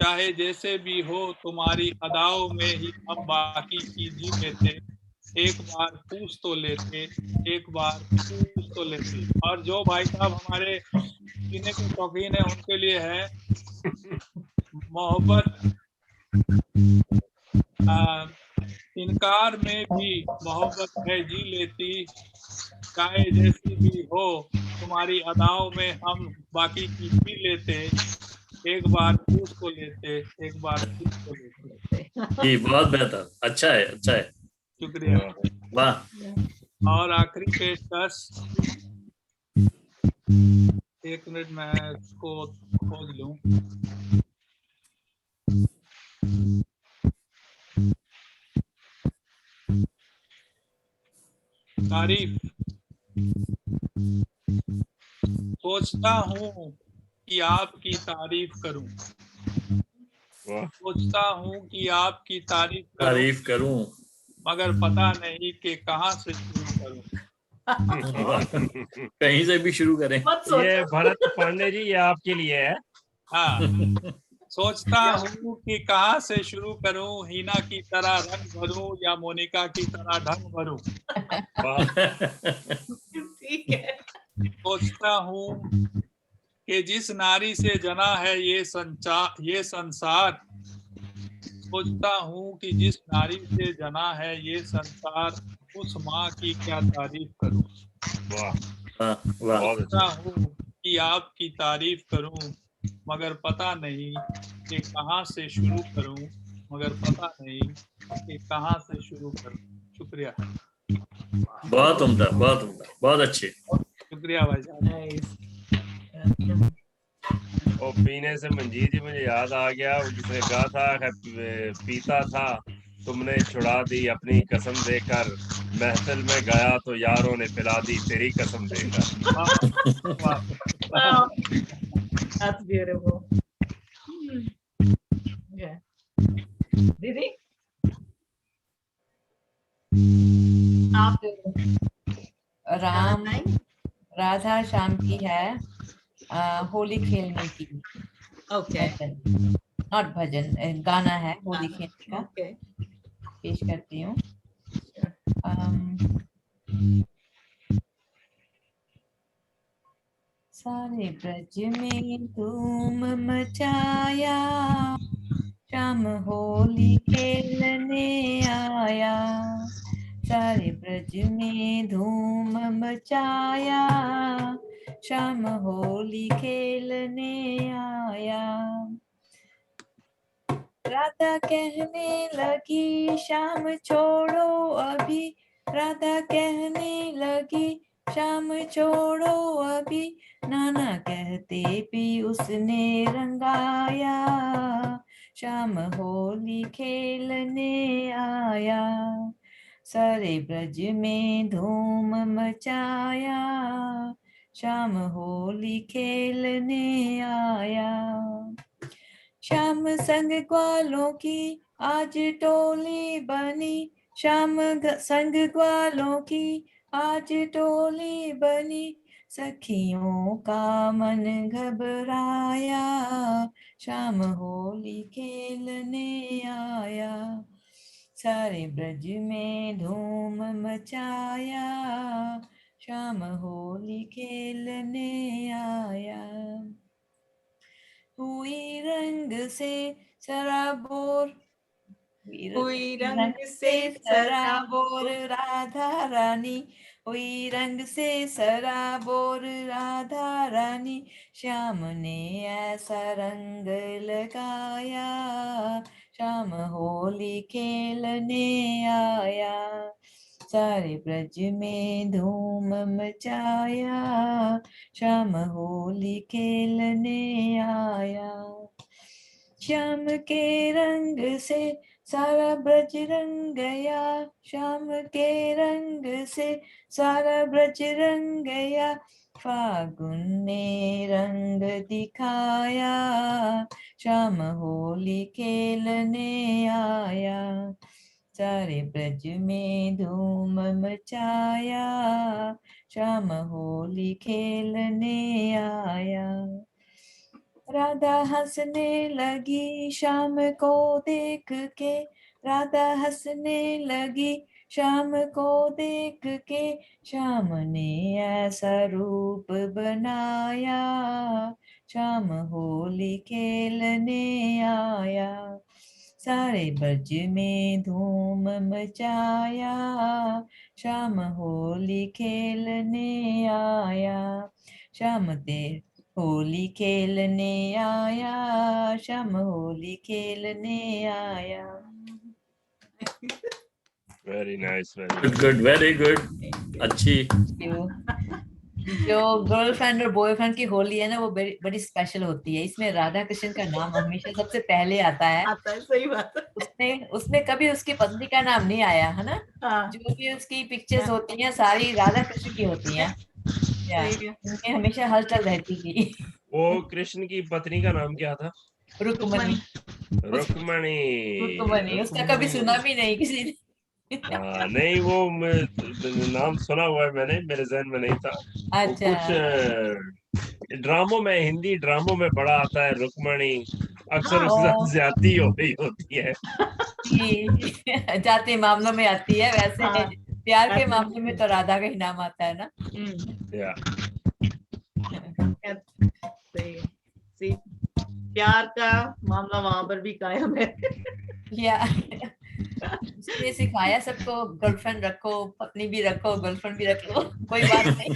चाहे जैसे भी हो, तुम्हारी अदाओं में ही हम बाकी की जी लेते। एक बार पूछ तो लेते, एक बार पूछ तो लेते। और जो भाई साहब हमारे पीने के शौकीन है, उनके लिए है मोहब्बत इनकार में भी मोहब्बत है जी लेती। चाहे जैसी भी हो, तुम्हारी अदाओं में हम बाकी की जी लेते। एक बार पूछ तो लेते, एक बार पूछ तो लेते। जी बहुत बेहतर, अच्छा है, अच्छा है। शुक्रिया। वाह। और आखिरी पेशकश, एक मिनट मैं इसको खोज लूं। तारीफ। सोचता हूँ कि आपकी तारीफ करूं, सोचता हूँ कि आपकी तारीफ करूं, मगर पता नहीं कि कहाँ से शुरू करूं। कहीं से भी शुरू करें। ये भरत पांडे जी, ये आपके लिए है। हाँ। सोचता हूँ कि कहाँ से शुरू करूं, हीना की तरह रंग भरूं या मोनिका की तरह ढंग भरूं। ठीक है। सोचता हूँ कि जिस नारी से जना है ये संसार, सोचता हूँ कि जिस नारी से जना है ये संसार, उस माँ की क्या तारीफ करूँ। वाह वाह बहुत सोचता अच्छा। हूँ कि आपकी तारीफ करूँ, मगर पता नहीं कि कहाँ से शुरू करूँ, मगर पता नहीं कि कहाँ से शुरू करूँ। शुक्रिया। बहुत उम्दा, बहुत उम्दा, बहुत अच्छे। शुक्रिया भाईजान। Nice. और पीने से मंजीत जी मुझे याद आ गया, वो जिसने कहा था पीता था तुमने छुड़ा दी अपनी कसम देकर, महफिल में गया तो यारों ने पिला दी तेरी कसम देकर। वाह, Wow, that's beautiful. Yeah. Didi? आप राम बताएं? राधा श्याम की है होली खेलने की Okay. भजन, नॉट भजन, गाना है होली खेलने का। Okay. पेश करती हूँ। सारे ब्रज में धूम मचाया, श्याम होली खेलने आया। सारे ब्रज में धूम मचाया, श्याम होली खेलने आया। राधा कहने लगी श्याम छोड़ो अभी, राधा कहने लगी श्याम छोड़ो अभी, नाना कहते भी उसने रंगाया, श्याम होली खेलने आया। सारे ब्रज में धूम मचाया, श्याम होली खेलने आया। श्याम संग ग्वालों की आज टोली बनी, श्याम संग ग्वालों की आज टोली बनी, सखियों का मन घबराया, श्याम होली खेलने आया। सारे ब्रज में धूम मचाया, श्याम होली खेलने आया। हुई रंग से सराबोर, हुई रंग से सराबोर राधा रानी, हुई रंग से सराबोर राधा रानी, श्याम ने ऐसा रंग लगाया, श्याम होली खेलने आया। सारे ब्रज में धूम मचाया, श्याम होली खेलने आया। श्याम के रंग से सारा ब्रज रंग गया, श्याम के रंग से सारा ब्रज रंग गया, फागुन ने रंग दिखाया, श्याम होली खेलने आया। सारे ब्रज में धूम मचाया, श्याम होली खेलने आया। राधा हंसने लगी श्याम को देख के, राधा हंसने लगी श्याम को देख के, श्याम ने ऐसा रूप बनाया, श्याम होली खेलने आया। सारे ब्रज में धूम मचाया, श्याम होली खेलने आया। श्याम देव होली खेलने आया, श्याम होली खेलने आया। Very nice, very good good, very good, अच्छी। जो गर्लफ्रेंड और बॉयफ्रेंड की होली है ना, वो बड़ी बड़ी स्पेशल होती है। इसमें राधा कृष्ण का नाम हमेशा सबसे पहले आता है। सही बात है। उसमें कभी उसकी पत्नी का नाम नहीं आया है ना। हाँ। जो भी उसकी पिक्चर्स होती हैं सारी राधा कृष्ण की होती हैं। उनमें हमेशा हलचल रहती थी। वो कृष्ण की पत्नी का नाम क्या था? रुक्मणी। रुक्मणी। रुक्मणी, उसका कभी सुना भी नहीं किसी ने। नहीं, वो नाम सुना हुआ है मैंने, मेरे जहन में नहीं था। अच्छा। वो कुछ ड्रामों में, हिंदी ड्रामों में पढ़ा आता है रुक्मणी, अक्सर उसके साथ ज्यादती हो रही होती है। जाति मामलों में आती है, वैसे प्यार के मामले में तो राधा का ही नाम आता है ना। सही। प्यार का मामला वहां पर भी कायम है। या इसने सिखाया सबको, गर्लफ्रेंड रखो, पत्नी भी रखो, गर्लफ्रेंड भी रख लो, कोई बात नहीं।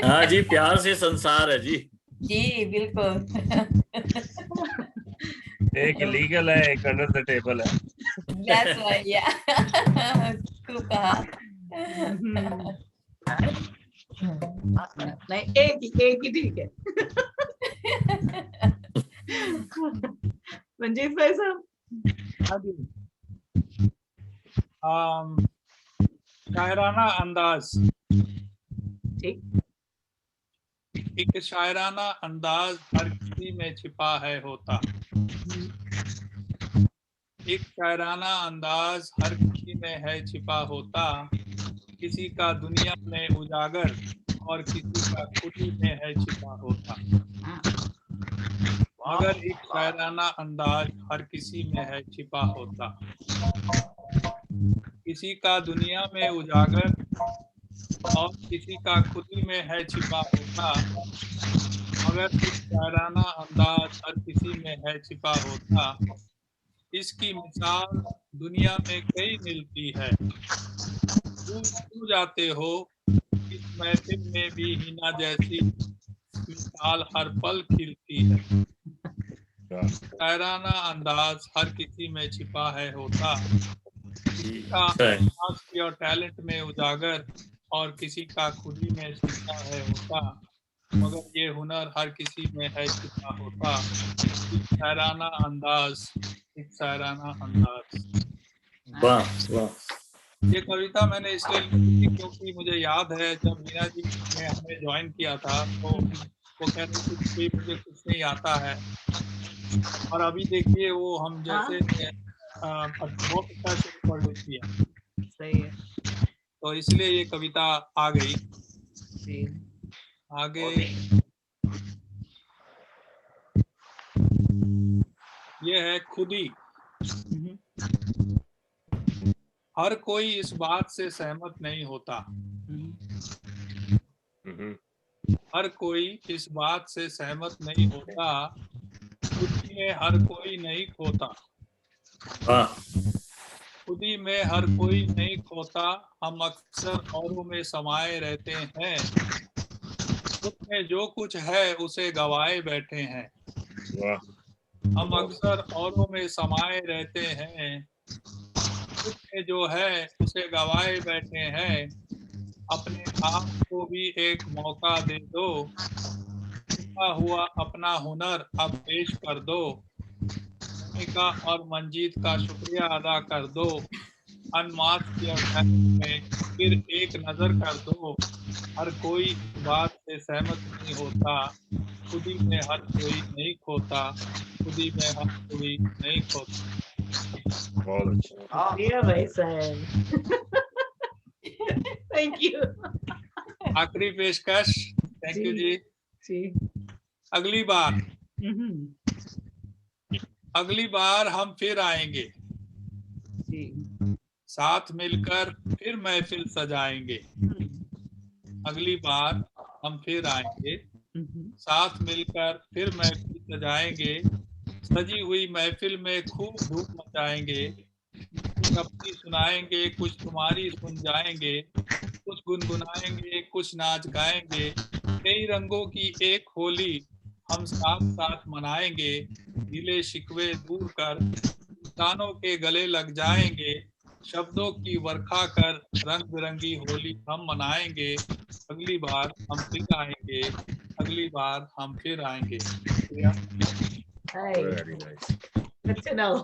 हाँ जी, प्यार से संसार है जी। जी बिल्कुल। एक लीगल है, एक अंडर द टेबल है। That's why, yeah. खूब कहा। नहीं, एक ही ठीक है। मंजीत भाई साहब। हाँ जी। शायराना अंदाज। ठीक। एक शायराना अंदाज हर किसी में छिपा है होता। एक शायराना अंदाज हर किसी में है छिपा होता, किसी का दुनिया में उजागर और किसी का खुदी में है छिपा होता। मगर एक शायराना अंदाज हर किसी में है छिपा होता, किसी का दुनिया में उजागर और किसी का खुदी में है छिपा होता। मगर एक शायराना अंदाज हर किसी में है छिपा होता, इसकी मिसाल दुनिया में कई मिलती है। तू जाते हो इस महफिल में भी हिना जैसी मिसाल हर पल खिलती है। शायराना अंदाज हर किसी में छिपा है होता, किसी का अंदाज और टैलेंट में उजागर और किसी का खुदी में छिपा है होता। मगर ये हुनर हर किसी में है छिपा होता। एक शायराना अंदाज, एक शायराना अंदाज। वाह वाह। ये कविता मैंने इसलिए लिखी थी क्योंकि मुझे याद है जब मीना जी ने हमें ज्वाइन किया था तो वो कह रही थी कि मुझे कुछ नहीं आता है, और अभी देखिए वो हम जैसे बहुत अच्छा से पढ़ लेती है। सही है। तो इसलिए ये कविता आ गई। आगे ये है खुदी। हर कोई इस बात से सहमत नहीं होता। हर कोई इस बात से सहमत नहीं होता, खुदी में हर कोई नहीं खोता। खुदी में हर कोई नहीं खोता, हम अक्सर औरों में समाये रहते हैं। खुद में जो कुछ है उसे गवाए बैठे हैं। हम अक्सर औरों में समाये रहते हैं, खुद में जो है उसे गवाए बैठे हैं। अपने आप को भी एक मौका दे दो, छुपा हुआ अपना हुनर अब पेश कर दो। मोनिका और मंजीत का शुक्रिया अदा कर दो, अनमास्क में फिर एक नजर कर दो। हर कोई बात से सहमत नहीं होता, खुदी में हर कोई नहीं खोता, खुदी में हर कोई नहीं खोता। बहुत अच्छा। भाई साहब। Thank you. आखिरी पेशकश। थैंक यू जी। अगली बार हम फिर आएंगे, साथ मिलकर फिर महफिल सजाएंगे। अगली बार हम फिर आएंगे, साथ मिलकर फिर महफिल सजाएंगे। सजी हुई महफिल में खूब धूम मचाएंगे। कुछ अपनी सुनाएंगे, कुछ तुम्हारी सुन जाएंगे। कुछ गुनगुनाएंगे, कुछ नाच गाएंगे। कई रंगों की एक होली हम साथ साथ मनाएंगे। गिले शिकवे दूर कर इंसानों के गले लग जाएंगे। शब्दों की वर्खा कर रंग बिरंगी होली हम मनाएंगे। अगली बार हम फिर आएंगे, अगली बार हम फिर आएंगे। Very nice. अच्छा ना हो।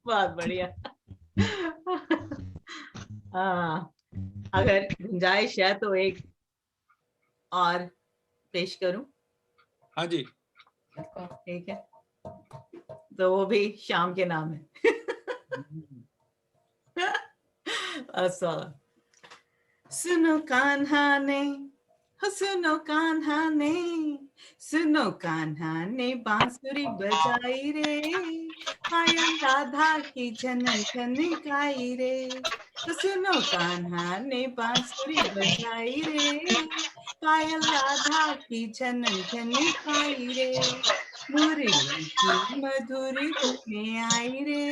बहुत बढ़िया। अगर गुंजाइश है तो एक और पेश करूं। हाँ जी ठीक है, तो वो भी शाम के नाम है। सुनो कान्हा ने, सुनो कान्हा ने, सुनो कान्हा ने बांसुरी बजाई रे, पायल राधा की जनन खनकाई रे। सुनो कान्हा ने बांसुरी बजाई रे, पायल राधा की झनन झनकाई रे, मुरली की मधुर धुने आई रे,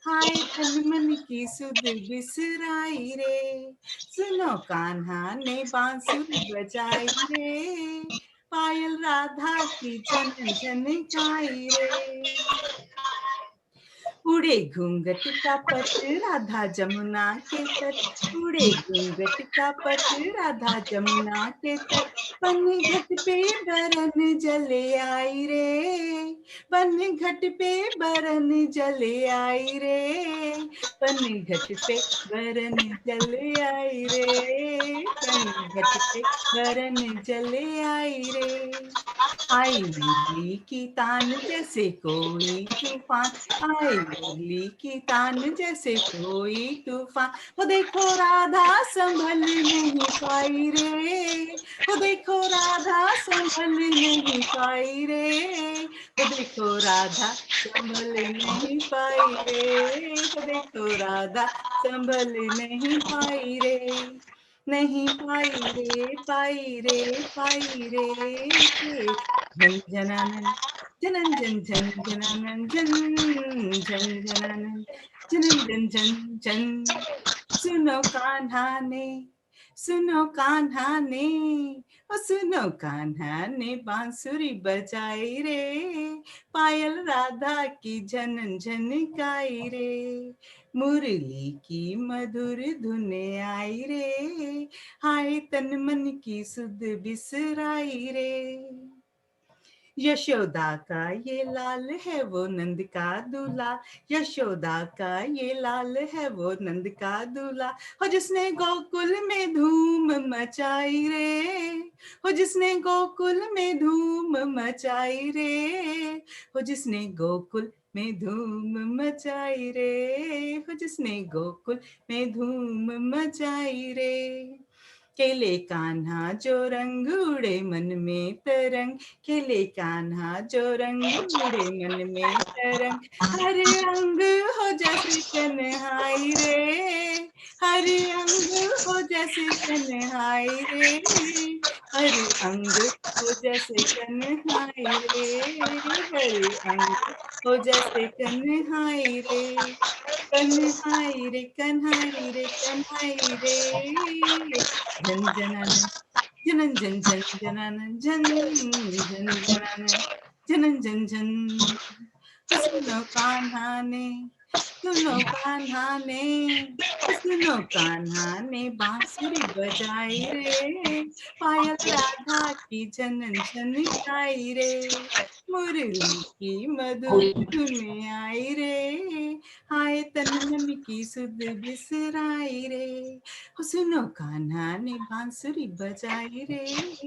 हाय तन मन की सुध बिसराई रे, सुनो कान्हा ने बांसुरी बजाई रे, पायल राधा की झनन झनकाई रे। उड़े घूंघट का पट राधा जमुना के तट, उड़े घूंघट का पट राधा जमुना के तट, बन घट पे बरन जले आई रे, बन घट पे बरन जले आई रे, बन घट पे बरन जले आई रे, बन घट पे बरन जले आई रे। आई मुरली की तान जैसे कोई तूफान, आई मुरली की तान जैसे कोई तूफान, वो देखो राधा संभल नहीं पाई रे, वो देखो राधा संभल नहीं पाई रे, वो देखो राधा संभल नहीं पाई रे, वो देखो राधा संभल नहीं पाई रे, नहीं पाई रे पाई रे पाई रे, झन झनानन जनन जन जन जनानन जन जन जनानन जनन जन जन जन। सुनो कान्हा ने, सुनो कान्हा ने, ओ सुनो कान्हा ने बांसुरी बजाई रे, पायल राधा की झनन झनकाई रे, मुरली की मधुर धुने आई रे, हाय तन मन की सुध बिसराई रे। यशोदा का ये लाल है वो नंद का दूल्हा, यशोदा का ये लाल है वो नंद का दूल्हा, हो जिसने गोकुल में धूम मचाई रे, हो जिसने गोकुल में धूम मचाई रे, हो जिसने गोकुल में धूम मचाई रे, हो जिसने गोकुल में धूम मचाई रे। खेले कान्हा जो रंग उड़े मन में तरंग, खेले कान्हा जो रंग उड़े मन में तरंग, हर अंग हो जैसे कन्हाई रे, हर अंग हो जैसे कन्हाई रे, हर अंग हो जैसे कन्हाई रे, हर अंग हो जैसे कन्हाई रे, कन्हाई रे कन्हाई रे कन्हाई रे, झन जनानन जनन जन जन जनानन झन झन जनानन जनन जन जन। सुनो कान्हा ने, सुनो कान्हा ने, सुनो कान्हा ने बांसुरी बजाई रे, पायल राधा की झनन झनकाई रे, मुरली की मधुर धुने आई रे, हाय तन मन की सुध बिसराई रे, सुनो कान्हा ने बांसुरी बजाई रे,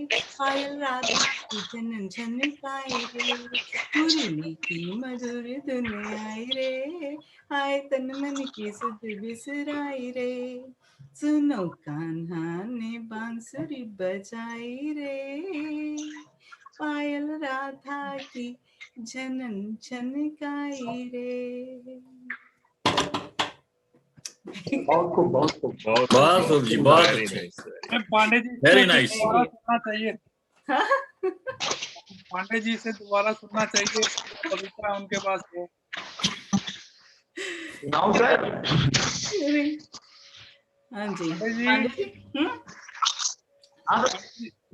पायल राधा की झनन झनकाई रे, मुरली की मधुर धुने आई रे, हाय तन मन की सुध बिसराई रे, सुनो कान्हा ने बांसुरी बजाई रे, पायल राधा की झनन झनकाई रे। बहुत खूब बहुत खूब बहुत खूब जी, बहुत अच्छे, पांडे जी वेरी नाइस। सुनना चाहिए, पांडे जी से दोबारा सुनना चाहिए, कविता उनके पास है। सुनाओ सर। हाँ जी पांडे जी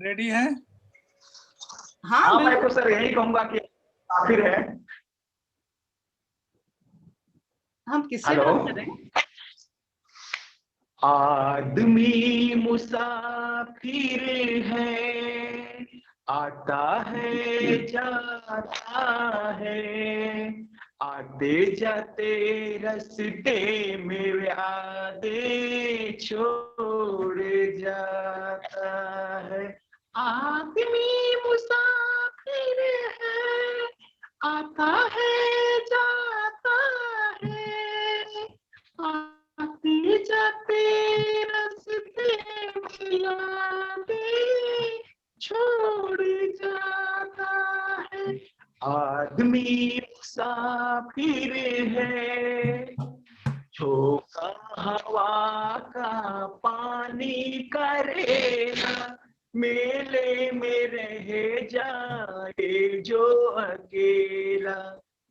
रेडी है? हाँ मैं तो सर यही कहूंगा कि आखिर है। हम किससे बात कर रहे हैं? आदमी मुसाफिर है, आता है जाता है, आते जाते रास्ते में यादें छोड़ जाता है। आदमी मुसाफिर है, आता है जाता है, आते जाते रास्ते में यादें छोड़ जाता है। आदमी मुसाफिर है, झोंका हवा का पानी करेगा, मेले में रह जाए जो अकेला,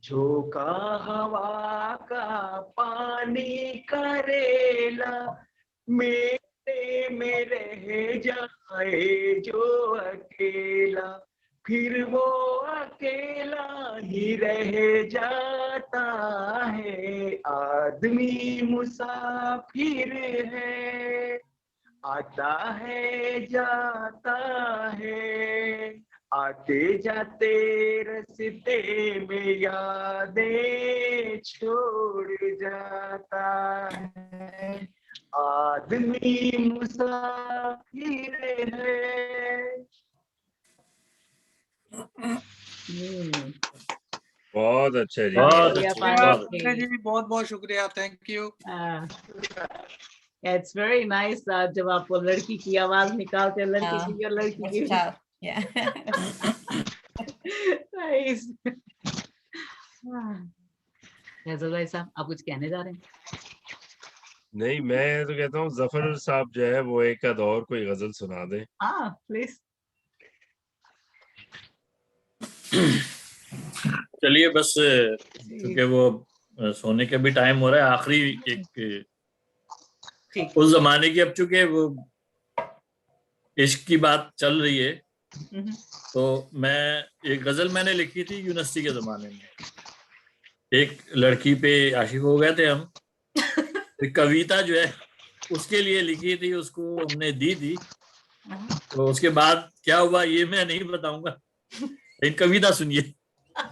झोंका हवा का पानी करेला। मेले में रह जाए जो अकेला, फिर वो अकेला ही रह जाता है। आदमी मुसाफिर है, आता है जाता है, आते जाते रस्ते में यादें छोड़ जाता है। आदमी मुसाफिर है। बहुत अच्छा जी, बहुत शुक्रिया अच्छे, पांडे बहुत जी। जी बहुत बहुत शुक्रिया, thank you. It's very nice जब आप वो लड़की की आवाज निकालते हैं, लड़की की और लड़की की। That's tough. Yeah. Nice. Faizal भाई साहब, आप कुछ कहने जा रहे हैं? नहीं, मैं तो कहता हूँ जफर साहब जो है वो एक आध और कोई गजल सुना दे। हाँ प्लीज। चलिए बस, क्योंकि वो सोने के भी टाइम हो रहा है, आखिरी एक उस जमाने की, अब चूंकि वो इश्क की बात चल रही है, तो मैं एक गजल मैंने लिखी थी यूनिवर्सिटी के जमाने में। एक लड़की पे आशिक हो गए थे हम, एक कविता जो है उसके लिए लिखी थी, उसको हमने दी थी। तो उसके बाद क्या हुआ ये मैं नहीं बताऊंगा, एक कविता सुनिए।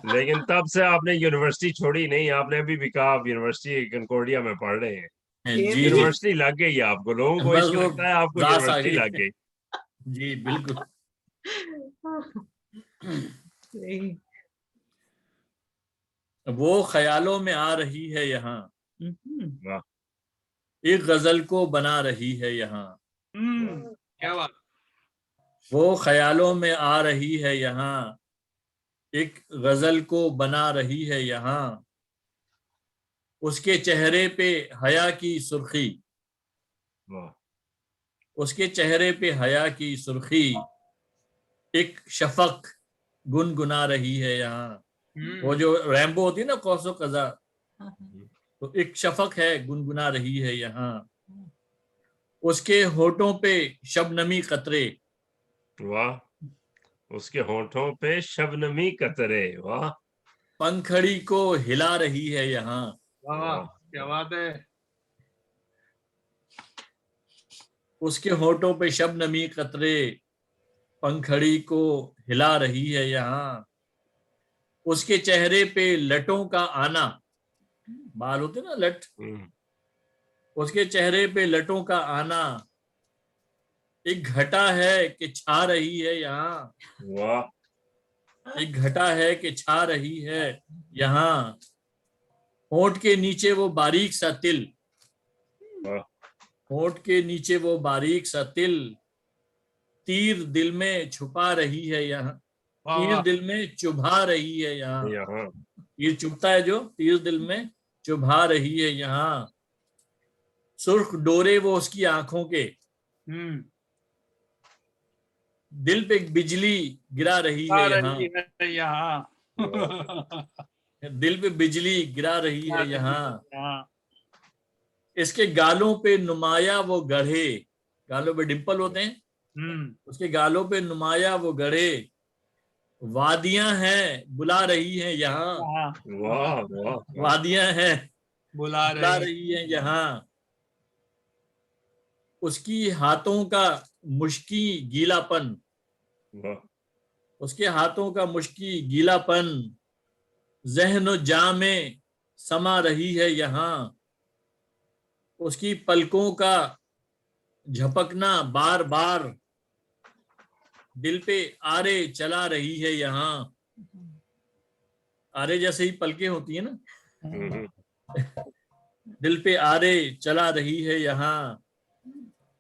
लेकिन तब से आपने यूनिवर्सिटी छोड़ी नहीं, आपने अभी भी कहा आप यूनिवर्सिटी कंकोर्डिया में पढ़ रहे हैं। जी यूनिवर्सिटी लग गई है आपको, लोगों को बस इश्क वो लगता है, आपको रास आ यूनिवर्सिटी गई। लग गई। जी बिल्कुल। वो ख्यालों में आ रही है यहाँ, वाह, एक गजल को बना रही है यहाँ। क्या बात। वो ख्यालों में आ रही है यहाँ, एक गजल को बना रही है यहाँ। उसके चेहरे पे हया की सुर्खी, वाह, उसके चेहरे पे हया की सुर्खी, एक शफक गुनगुना रही है यहाँ। वो जो रैम्बो होती है ना, कौसो कजा, तो एक शफक है गुनगुना रही है यहाँ। उसके होठों पे शबनमी कतरे, वाह, उसके होठों पे शबनमी कतरे, वाह, पंखड़ी को हिला रही है यहाँ। वाह क्या बात है। उसके होठों पे शबनमी कतरे, पंखड़ी को हिला रही है यहाँ। उसके चेहरे पे लटों का आना, बाल होते ना लट, उसके चेहरे पे लटों का आना, एक घटा है कि छा रही है यहाँ। वाह, एक घटा है कि छा रही है यहाँ। होंठ के नीचे वो बारीक सा तिल, वाह, होंठ के नीचे वो बारीक सा तिल, तीर दिल में छुपा रही है यहाँ। तीर दिल में चुभा रही है यहाँ। तीर चुभता है जो, तीर दिल में चुभा रही है यहाँ। सुर्ख डोरे वो उसकी आंखों के, दिल पे बिजली गिरा रही है यहाँ। दिल पे बिजली गिरा रही है यहाँ। इसके गालों पे नुमाया वो गढ़े, गालों पे डिंपल होते हैं, उसके गालों पे नुमाया वो गढ़े, वादियां हैं बुला रही हैं यहाँ। वाह, वाह, वादियां हैं बुला रही हैं यहाँ। उसकी हाथों का मुश्की गीलापन, उसके हाथों का मुश्की गीलापन, ज़हन जा में समा रही है यहाँ। उसकी पलकों का झपकना बार बार दिल पे आरे चला रही है यहाँ। आरे जैसे ही पलकें होती है ना, दिल पे आरे चला रही है यहाँ।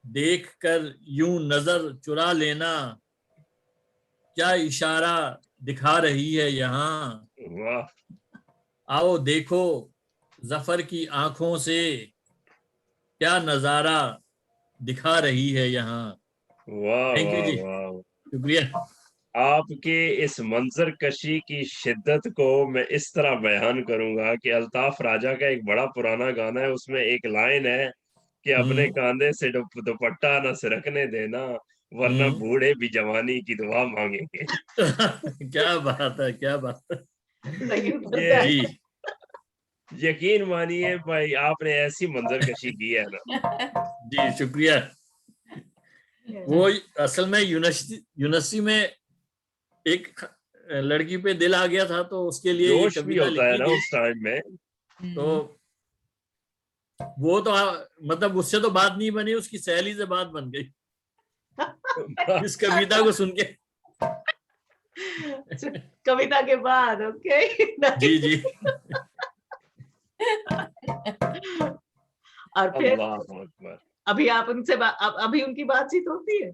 देख कर यूं नजर चुरा लेना, क्या इशारा दिखा रही है यहाँ। आओ देखो जफर की आंखों से, क्या नजारा दिखा रही है यहाँ। वाह थैंक यू वाह जी, वाह। शुक्रिया। आपके इस मंजर कशी की शिद्दत को मैं इस तरह बयान करूंगा कि अल्ताफ राजा का एक बड़ा पुराना गाना है, उसमें एक लाइन है कि अपने कांधे से दुपट्टा न सिरकने देना, वरना बूढ़े भी जवानी की दुआ मांगेंगे। क्या बात है, क्या बात है। सही उत्तर ये है। जी यकीन मानिए भाई, आपने ऐसी मंजर कशी की है ना। जी, शुक्रिया। वो असल में यूनिवर्सिटी में एक लड़की पे दिल आ गया था, तो उसके लिए ये जोश भी कविता होता है लिखी ना थी। उस टाइम में। तो वो तो मतलब उससे तो बात नहीं बनी, उसकी सहेली से बात बन गई इस कविता को सुन के। कविता के बाद, ओके। जी जी। और फिर अल्लाह अकबर। अभी आप उनसे अभी उनकी बातचीत होती है?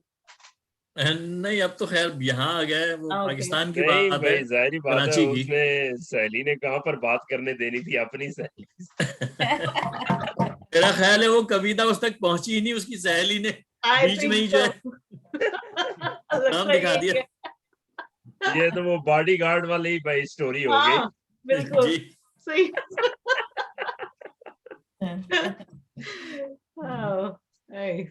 नहीं, अब तो खैर यहाँ आ गए, वो ओके। पाकिस्तान की नहीं बात है, भाई, जाहिर बात है, कराची की। उसने सहेली ने कहाँ पर बात करने देनी थी अपनी सहेली से। मेरा ख्याल है वो कविता उस तक पहुंची ही नहीं, उसकी सहेली ने I बीच में think ही जो है so. नाम दिखा दिया। ये तो वो बॉडीगार्ड वाली ही भाई स्टोरी हो गई। हाँ, बिल्कुल जी सही। Oh, nice.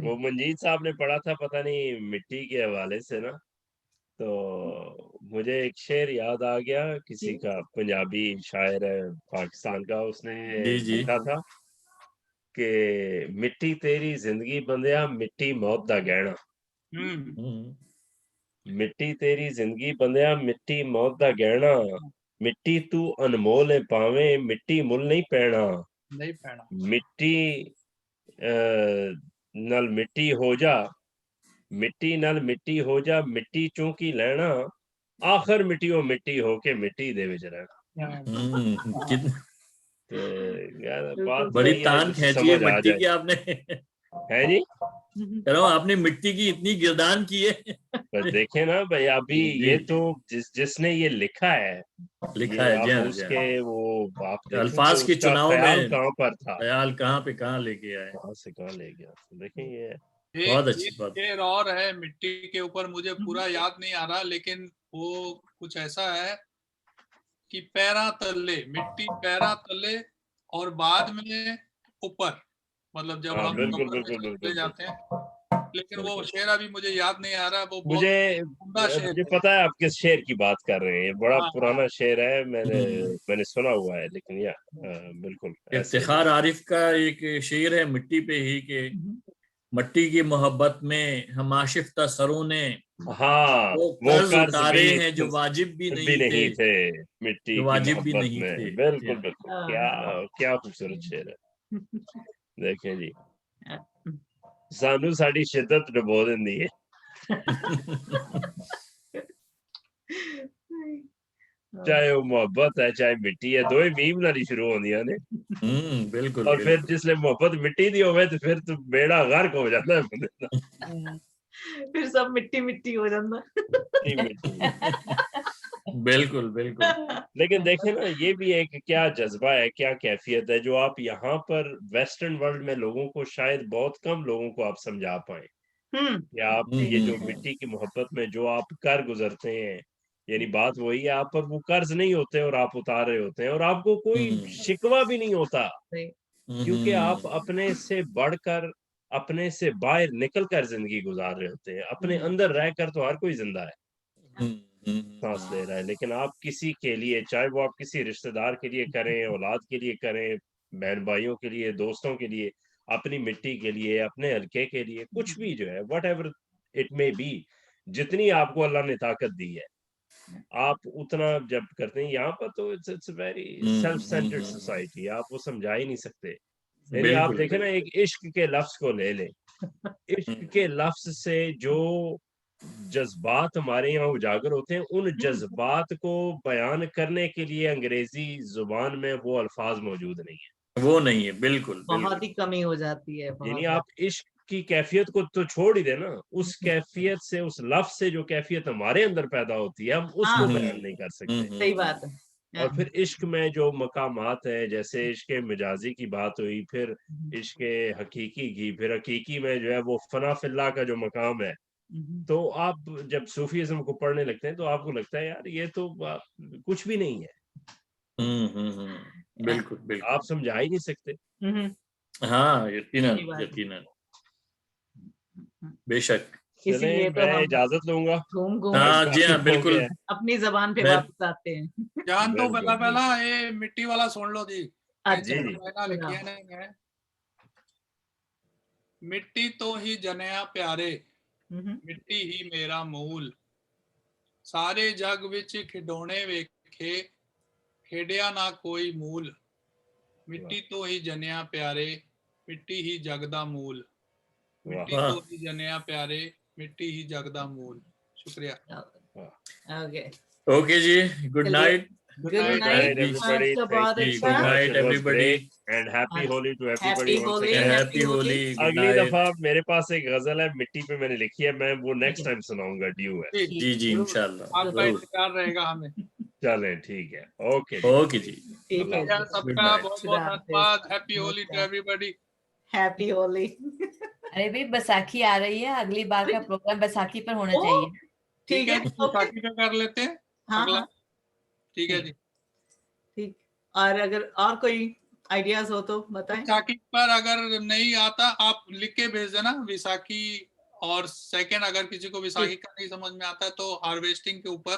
वो मंजीत साहब ने पढ़ा था, पता नहीं मिट्टी के हवाले से ना, तो मुझे एक शेर याद आ गया, किसी का पंजाबी शायर है पाकिस्तान का, उसने जी जी। लिखा था कि मिट्टी तेरी जिंदगी बंदिया, मिट्टी मौत दा गहना। मिट्टी तेरी जिंदगी बंदिया, मिट्टी मौत दा गहना, मिट्टी तू अनमोल है पावे, मिट्टी मुल नहीं पैना। नहीं पैना। मिट्टी नल मिट्टी हो जा, मिट्टी नल मिट्टी हो जा, मिट्टी चूंकि लेना, आखिर मिट्टियों मिट्टी होके मिट्टी दे विच रहना। तो यार बात बड़ी वही है तान जो खींची है समझ आ मिट्टी जाए। की आपने। है जी। कह रहा हूँ आपने मिट्टी की इतनी गिरदान की है। बस देखे ना भाई, अभी जी, ये जी। तो जिसने ये लिखा है, लिखा ये है, जी आप हाँ, जी उसके हाँ। वो आप देखें अल्फाज कि के उसका चुनाव ख्याल में कहाँ पर था, ख्याल कहाँ पे कहाँ लेके आए। कहाँ से कहाँ ले गया। तो देखें ये बहुत एक अच्छी बात। शेर और है मिट्टी के ऊपर, मुझे पूरा याद नहीं आ रहा, लेकिन वो कुछ ऐसा है कि पैरा तले, मिट्टी पैरा तले और बाद में ऊपर, मतलब जब हाँ हम बिल्कुल कब्र में बिल्कुल चले बिल्कुल जाते बिल्कुल। हैं, लेकिन वो शेर अभी मुझे याद नहीं आ रहा। वो बहुत मुझे उम्दा शेर मुझे है। पता है आप किस शेर की बात कर रहे हैं, ये बड़ा हाँ, पुराना शेर है, मैंने हम्म। मैंने सुना हुआ है, लेकिन या बिल्कुल ऐसे ही इफ्तिखार आरिफ का एक शेर है मिट्टी पे ही के, मट्टी की मोहब्बत में हम आशिफ्ता सरों ने हाँ वो वो कर्ज कर्ज उतारे भी हैं जो वाजिब भी भी नहीं थे, नहीं थे, मिट्टी जो की वाजिब भी मोहब्बत नहीं में। थे। बिल्कुल बिल्कुल, क्या क्या खूबसूरत शेर है। देखें जी, सानू साड़ी शिद्दत डुबो देंदी है। चाहे वो मोहब्बत है चाहे मिट्टी है, दो ही मीम नाल ही शुरू होंदियां ने। बिल्कुल और फिर बिल्कुल। जिसले मोहब्बत मिट्टी दी होवे तो फिर तो बेड़ा गर्क हो जाता है बंदे दा। फिर सब मिट्टी मिट्टी हो जाता। मिट्टी मिट्टी। बिल्कुल बिल्कुल। लेकिन देखें ना, ये भी एक क्या जज्बा है, क्या कैफियत है, जो आप यहाँ पर वेस्टर्न वर्ल्ड में लोगों को, शायद बहुत कम लोगों को आप समझा पाए कि आप ये जो मिट्टी की मोहब्बत में जो आप कर गुजरते हैं, यानी बात वही है, आप पर वो कर्ज नहीं होते और आप उतार रहे होते हैं, और आपको कोई शिकवा भी नहीं होता, क्योंकि आप अपने से बढ़कर, अपने से बाहर निकल कर जिंदगी गुजार रहे होते हैं। अपने अंदर रहकर तो हर कोई जिंदा है, सांस ले रहा है, लेकिन आप किसी के लिए, चाहे वो आप किसी रिश्तेदार के लिए करें, औलाद के लिए करें, बहन भाइयों के लिए, दोस्तों के लिए, अपनी मिट्टी के लिए, अपने हल्के के लिए, कुछ भी जो है, what ever it may be, जितनी आपको अल्लाह ने ताकत दी है, आप उतना जब करते हैं। यहाँ पर तो it's very self centred society, आप वो समझा ही नहीं सकते। यानी आप बिल्कुल देखें ना, एक इश्क के लफ्ज को ले लें, इश्क के लफ्ज से जो जज्बात हमारे यहाँ उजागर होते हैं, उन जज्बात को बयान करने के लिए अंग्रेजी जुबान में वो अल्फाज मौजूद नहीं है, वो नहीं है। बिल्कुल बहुत ही कमी हो जाती है। यानी आप इश्क की कैफियत को तो छोड़ ही देना, उस कैफियत से, उस लफ्ज से जो कैफियत हमारे अंदर पैदा होती है, हम उसको बयान नहीं कर सकते। सही बात है। और फिर इश्क में जो मकामात है, जैसे इश्क मिजाजी की बात हुई, फिर इश्क हकीकी की, फिर हकीकी में जो है वो फना फिल्लाह का जो मकाम है, तो आप जब सूफीज्म को पढ़ने लगते हैं तो आपको लगता है यार ये तो कुछ भी नहीं है। बिल्कुल बिल्कुल, आप समझा ही नहीं सकते। हाँ यकीनन यकीनन, बेशक। इसीलिए तो मैं हम इजाजत लूंगा। घूम हाँ जी हाँ बिल्कुल, अपनी जबान पे मैं- वापस आते हैं। जान तो बिल्कुल, पहला ये मिट्टी वाला सुन लो जी। अच्छा, जी, जी। लिखी है नहीं है, मिट्टी तो ही जनेया प्यारे, मिट्टी ही मेरा मूल, सारे जग विच खिडौने वेखे, खेडिया ना कोई मूल, मिट्टी तो ही जनेया प्यारे, मिट्टी ही जग दा मूल, मिट्टी वाह। तो ही जनेया प्यारे, मिट्टी ही जग दा मूल। शुक्रिया। ओके ओके जी, good night. Good night everybody. आपका बहुत Thank you अच्छा। so much. Night, It was everybody. great. And happy Holi to everybody Happy once Holi, again. Happy Holi, good अगली नाइट। दफा मेरे पास एक गजल है मिट्टी पे, मैंने लिखी है, मैं वो नेक्स्ट टाइम सुनाऊंगा, ड्यू है। जी जी इंशाल्लाह आपका जरूर। इंतजार रहेगा हमें। चलें, ठीक है, ओके ओके जी, ठीक है, सबका बहुत बहुत धन्यवाद। Happy Holi to everybody. Happy Holi. अरे भाई बैसाखी आ रही है, अगली बार का प्रोग्राम बैसाखी पर होना चाहिए। ठीक है, बैसाखी का कर लेते हैं अगला। ठीक है जी, ठीक। और अगर और कोई आइडियाज हो तो बताएं। बैसाखी पर अगर नहीं आता आप लिख के भेज देना विसाखी, और सेकंड अगर किसी को विसाखी का नहीं समझ में आता है तो हार्वेस्टिंग के ऊपर